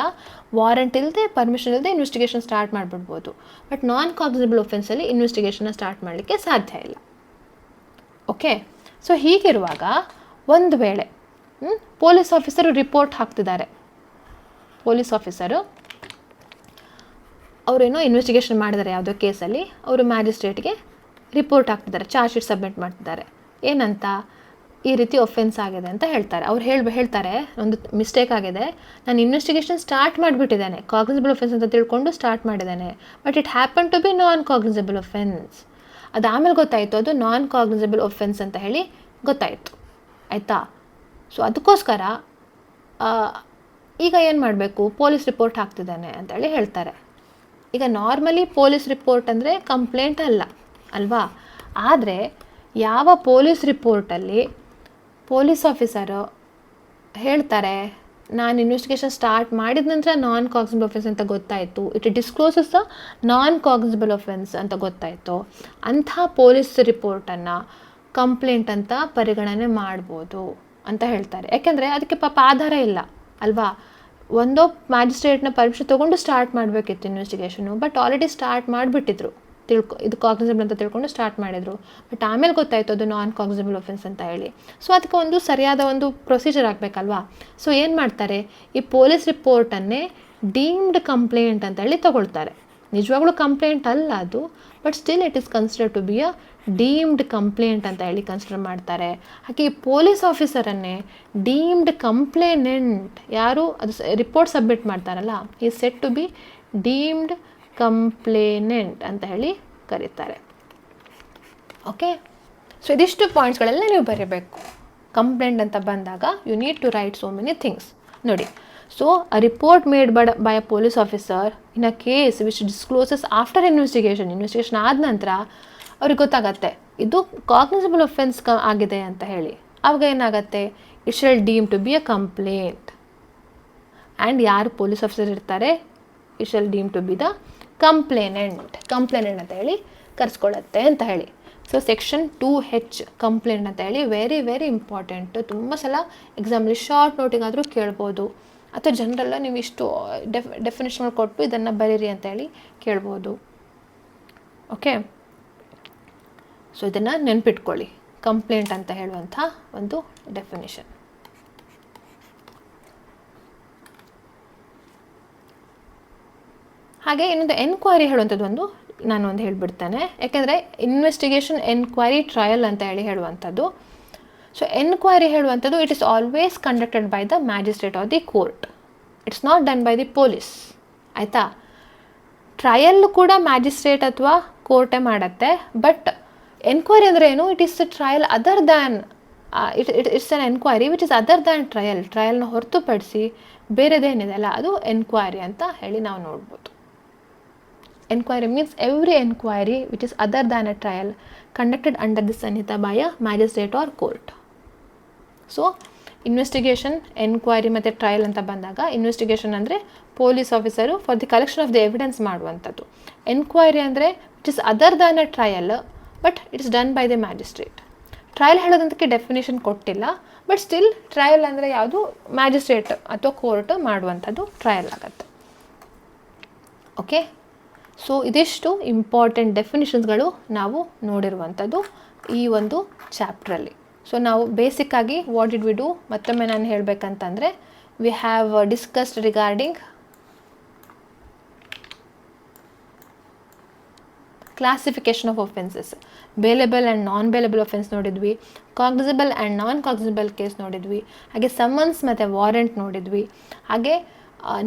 ವಾರೆಂಟ್ ಇಲ್ಲದೆ, ಪರ್ಮಿಷನ್ ಇಲ್ಲದೆ ಇನ್ವೆಸ್ಟಿಗೇಷನ್ ಸ್ಟಾರ್ಟ್ ಮಾಡಿಬಿಡ್ಬೋದು. ಬಟ್ ನಾನ್ ಕಾಗ್ನಿಸಬಲ್ ಒಫೆನ್ಸಲ್ಲಿ ಇನ್ವೆಸ್ಟಿಗೇಷನ್ನ ಸ್ಟಾರ್ಟ್ ಮಾಡಲಿಕ್ಕೆ ಸಾಧ್ಯ ಇಲ್ಲ. ಓಕೆ, ಸೊ ಹೀಗಿರುವಾಗ ಒಂದು ವೇಳೆ ಪೊಲೀಸ್ ಆಫೀಸರು ರಿಪೋರ್ಟ್ ಹಾಕ್ತಿದ್ದಾರೆ, ಪೊಲೀಸ್ ಆಫೀಸರು ಅವರೇನೋ ಇನ್ವೆಸ್ಟಿಗೇಷನ್ ಮಾಡಿದ್ದಾರೆ ಯಾವುದೋ ಕೇಸಲ್ಲಿ, ಅವರು ಮ್ಯಾಜಿಸ್ಟ್ರೇಟ್ಗೆ ರಿಪೋರ್ಟ್ ಹಾಕ್ತಿದ್ದಾರೆ, ಚಾರ್ಜ್ ಶೀಟ್ ಸಬ್ಮಿಟ್ ಮಾಡ್ತಿದ್ದಾರೆ. ಏನಂತ, ಈ ರೀತಿ ಒಫೆನ್ಸ್ ಆಗಿದೆ ಅಂತ ಹೇಳ್ತಾರೆ. ಅವ್ರು ಹೇಳ್ತಾರೆ, ಒಂದು ಮಿಸ್ಟೇಕ್ ಆಗಿದೆ, ನಾನು ಇನ್ವೆಸ್ಟಿಗೇಷನ್ ಸ್ಟಾರ್ಟ್ ಮಾಡಿಬಿಟ್ಟಿದ್ದೇನೆ, ಕಾಗ್ನಿಸಬಲ್ ಒಫೆನ್ಸ್ ಅಂತ ತಿಳ್ಕೊಂಡು ಸ್ಟಾರ್ಟ್ ಮಾಡಿದ್ದೇನೆ, but it happen to be non cognisable offence. ಅದು ಆಮೇಲೆ ಗೊತ್ತಾಯಿತು ಅದು ನಾನ್ ಕಾಗ್ನಿಸಬಲ್ ಒಫೆನ್ಸ್ ಅಂತ ಗೊತ್ತಾಯಿತು ಆಯಿತಾ. ಸೊ ಅದಕ್ಕೋಸ್ಕರ ಈಗ ಏನು ಮಾಡಬೇಕು, ಪೊಲೀಸ್ ರಿಪೋರ್ಟ್ ಹಾಕ್ತಿದ್ದಾನೆ ಅಂತೇಳಿ ಹೇಳ್ತಾರೆ. ಈಗ ನಾರ್ಮಲಿ ಪೊಲೀಸ್ ರಿಪೋರ್ಟ್ ಅಂದರೆ ಕಂಪ್ಲೇಂಟ್ ಅಲ್ವಾ. ಆದರೆ ಯಾವ ಪೊಲೀಸ್ ರಿಪೋರ್ಟಲ್ಲಿ ಪೊಲೀಸ್ ಆಫೀಸರು ಹೇಳ್ತಾರೆ, ನಾನು ಇನ್ವೆಸ್ಟಿಗೇಷನ್ ಸ್ಟಾರ್ಟ್ ಮಾಡಿದ ನಂತರ ನಾನ್ ಕಾಗ್ನಿಸಬಲ್ ಒಫೆನ್ಸ್ ಅಂತ ಗೊತ್ತಾಯಿತು, it ಡಿಸ್ಕ್ಲೋಸಸ್ the non cognisable offence ಅಂತ ಗೊತ್ತಾಯಿತು, ಅಂಥ ಪೊಲೀಸ್ ರಿಪೋರ್ಟನ್ನು ಕಂಪ್ಲೇಂಟ್ ಅಂತ ಪರಿಗಣನೆ ಮಾಡ್ಬೋದು ಅಂತ ಹೇಳ್ತಾರೆ. ಯಾಕೆಂದರೆ ಅದಕ್ಕೆ ಪಾಪ ಆಧಾರ ಇಲ್ಲ ಅಲ್ವಾ. ಒಂದೋ ಮ್ಯಾಜಿಸ್ಟ್ರೇಟ್ನ ಪರ್ಮಿಷನ್ ತೊಗೊಂಡು ಸ್ಟಾರ್ಟ್ ಮಾಡಬೇಕಿತ್ತು ಇನ್ವೆಸ್ಟಿಗೇಷನು, ಬಟ್ ಆಲ್ರೆಡಿ ಸ್ಟಾರ್ಟ್ ಮಾಡಿಬಿಟ್ಟಿದ್ರು, ಇದು ಕಾಗ್ನಿಸಬಲ್ ಅಂತ ತಿಳ್ಕೊಂಡು ಸ್ಟಾರ್ಟ್ ಮಾಡಿದರು. ಬಟ್ ಆಮೇಲೆ ಗೊತ್ತಾಯಿತು ಅದು ನಾನ್ ಕಾಗ್ನಿಸಬಲ್ ಒಫೆನ್ಸ್ ಅಂತ ಹೇಳಿ. ಸೊ ಅದಕ್ಕೆ ಒಂದು ಸರಿಯಾದ ಒಂದು ಪ್ರೊಸೀಜರ್ ಆಗಬೇಕಲ್ವಾ. ಸೊ ಏನು ಮಾಡ್ತಾರೆ, ಈ ಪೊಲೀಸ್ ರಿಪೋರ್ಟನ್ನೇ ಡೀಮ್ಡ್ ಕಂಪ್ಲೇಂಟ್ ಅಂತ ತಗೊಳ್ತಾರೆ. ನಿಜವಾಗ್ಲೂ ಕಂಪ್ಲೇಂಟ್ ಅಲ್ಲ ಅದು, but still it is consider to be a deemed complaint ಅಂತ ಕನ್ಸಿಡರ್ ಮಾಡ್ತಾರೆ. ಹಾಗೆ ಈ ಪೊಲೀಸ್ ಆಫೀಸರನ್ನೇ ಡೀಮ್ಡ್ ಕಂಪ್ಲೇನೆಂಟ್, ಯಾರು ಅದು ರಿಪೋರ್ಟ್ ಸಬ್ಮಿಟ್ ಮಾಡ್ತಾರಲ್ಲ, ಈ set to be deemed complainant ಅಂತ ಕರೀತಾರೆ. ಓಕೆ, ಸೊ ಇದಿಷ್ಟು ಪಾಯಿಂಟ್ಸ್ಗಳೆಲ್ಲ ನೀವು ಬರೀಬೇಕು. ಕಂಪ್ಲೇಂಟ್ ಅಂತ ಬಂದಾಗ you need to write so many things. ನೋಡಿ, so a report made by a police officer in a case which discloses after investigation ಆದ ನಂತರ ಅವ್ರಿಗೆ ಗೊತ್ತಾಗತ್ತೆ ಇದು ಕಾಗ್ನಿಸಬಲ್ ಒಫೆನ್ಸ್ ಆಗಿದೆ ಅಂತ ಹೇಳಿ, ಆವಾಗ ಏನಾಗುತ್ತೆ, it shall deem to be a complaint. And ಯಾರು ಪೊಲೀಸ್ ಆಫೀಸರ್ ಇರ್ತಾರೆ, it shall deem to be the complainant ಅಂತ ಹೇಳಿ ಕರೆಸ್ಕೊಳ್ಳುತ್ತೆ ಅಂತ ಹೇಳಿ. ಸೊ ಸೆಕ್ಷನ್ 2H ಕಂಪ್ಲೇಂಟ್ ಅಂತ ಹೇಳಿ ವೆರಿ ವೆರಿ ಇಂಪಾರ್ಟೆಂಟು. ತುಂಬ ಸಲ ಎಕ್ಸಾಮಲ್ಲಿ ಶಾರ್ಟ್ ನೋಟಿಗಾದರೂ ಕೇಳ್ಬೋದು, ಅಥವಾ ಜನರಲ್ಲ ನೀವು ಇಷ್ಟು ಡೆಫಿನೇಷನ್ ಕೊಟ್ಟು ಇದನ್ನು ಬರೀರಿ ಅಂತ ಹೇಳಿ ಕೇಳ್ಬೋದು. ಓಕೆ, ಸೊ ಇದನ್ನು ನೆನ್ಪಿಟ್ಕೊಳ್ಳಿ, ಕಂಪ್ಲೇಂಟ್ ಅಂತ ಹೇಳುವಂಥ ಒಂದು ಡೆಫಿನೇಷನ್. ಹಾಗೆ ಇನ್ನೊಂದು ಎನ್ಕ್ವೈರಿ ಹೇಳುವಂಥದ್ದು ನಾನು ಹೇಳಿಬಿಡ್ತೇನೆ, ಯಾಕೆಂದರೆ ಇನ್ವೆಸ್ಟಿಗೇಷನ್, ಎನ್ಕ್ವೈರಿ, ಟ್ರಯಲ್ ಅಂತ ಹೇಳುವಂಥದ್ದು. ಸೊ ಎನ್ಕ್ವೈರಿ ಹೇಳುವಂಥದ್ದು it is always conducted by the magistrate or the court, it's not done by the police. ಆಯಿತಾ? ಟ್ರಯಲ್ ಕೂಡ ಮ್ಯಾಜಿಸ್ಟ್ರೇಟ್ ಅಥವಾ ಕೋರ್ಟೇ ಮಾಡುತ್ತೆ. ಬಟ್ ಎನ್ಕ್ವೈರಿ ಅಂದರೆ ಏನು, it is a trial other than it's an enquiry which is other than ಟ್ರಯಲ್ನ ಹೊರತುಪಡಿಸಿ ಬೇರೆದೇನಿದೆ ಅಲ್ಲ, ಅದು ಎನ್ಕ್ವೈರಿ ಅಂತ ಹೇಳಿ ನಾವು ನೋಡ್ಬೋದು. Enquiry means every enquiry which is other than a trial conducted under the Samhita by a magistrate or court. So investigation, enquiry ಮತ್ತು ಟ್ರಯಲ್ ಅಂತ ಬಂದಾಗ, ಇನ್ವೆಸ್ಟಿಗೇಷನ್ ಅಂದರೆ police officer for the collection of the evidence ಮಾಡುವಂಥದ್ದು. Enquiry ಅಂದರೆ it is other than a trial but it's done by the magistrate. Trial ಹೇಳೋದಂತಕ್ಕೆ definition ಕೊಟ್ಟಿಲ್ಲ, but still trial ಅಂದರೆ ಯಾವುದು, ಮ್ಯಾಜಿಸ್ಟ್ರೇಟ್ ಅಥವಾ ಕೋರ್ಟ್ ಮಾಡುವಂಥದ್ದು ಟ್ರಯಲ್ ಆಗುತ್ತೆ. ಓಕೆ, ಸೊ ಇದಿಷ್ಟು ಇಂಪಾರ್ಟೆಂಟ್ ಡೆಫಿನಿಷನ್ಸ್ಗಳು ನಾವು ನೋಡಿರುವಂಥದ್ದು ಈ ಒಂದು ಚಾಪ್ಟ್ರಲ್ಲಿ. ಸೊ ನಾವು ಬೇಸಿಕ್ಕಾಗಿ ವಾಟ್ ಡಿಡ್ ವಿ ಡೂ, ಮತ್ತೊಮ್ಮೆ ನಾನು ಹೇಳಬೇಕಂತಂದರೆ, we have discussed regarding classification of offences, bailable and non bailable offence ನೋಡಿದ್ವಿ, cognizable and non cognizable case ನೋಡಿದ್ವಿ, ಹಾಗೆ ಸಮನ್ಸ್ ಮತ್ತು ವಾರೆಂಟ್ ನೋಡಿದ್ವಿ, ಹಾಗೆ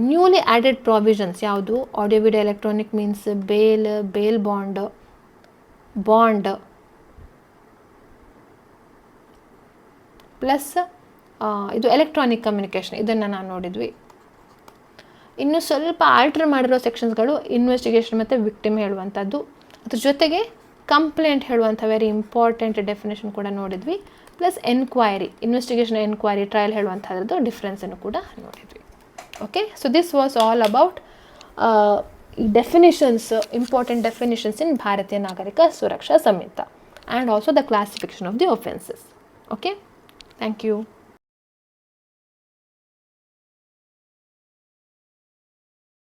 ನ್ಯೂಲಿ ಆ್ಯಡೆಡ್ ಪ್ರಾವಿಷನ್ಸ್ ಯಾವುದು, audio video electronic means, bail bond plus ಇದು ಎಲೆಕ್ಟ್ರಾನಿಕ್ ಕಮ್ಯುನಿಕೇಷನ್, ಇದನ್ನು ನಾವು ನೋಡಿದ್ವಿ. ಇನ್ನು ಸ್ವಲ್ಪ ಆಲ್ಟರ್ ಮಾಡಿರೋ ಸೆಕ್ಷನ್ಸ್ಗಳು ಇನ್ವೆಸ್ಟಿಗೇಷನ್ ಮತ್ತು ವಿಕ್ಟಿಮ್ ಹೇಳುವಂಥದ್ದು, ಅದ್ರ ಜೊತೆಗೆ ಕಂಪ್ಲೇಂಟ್ ಹೇಳುವಂಥ ವೆರಿ ಇಂಪಾರ್ಟೆಂಟ್ ಡೆಫಿನೇಷನ್ ಕೂಡ ನೋಡಿದ್ವಿ, plus enquiry, investigation, enquiry, trial ಹೇಳುವಂಥದ್ದು ಡಿಫ್ರೆನ್ಸನ್ನು ಕೂಡ ನೋಡಿದ್ವಿ. Okay, so this was all about definitions, important definitions in Bharatiya Nagarik Suraksha Sanhita and also the classification of the offences. Okay, thank you.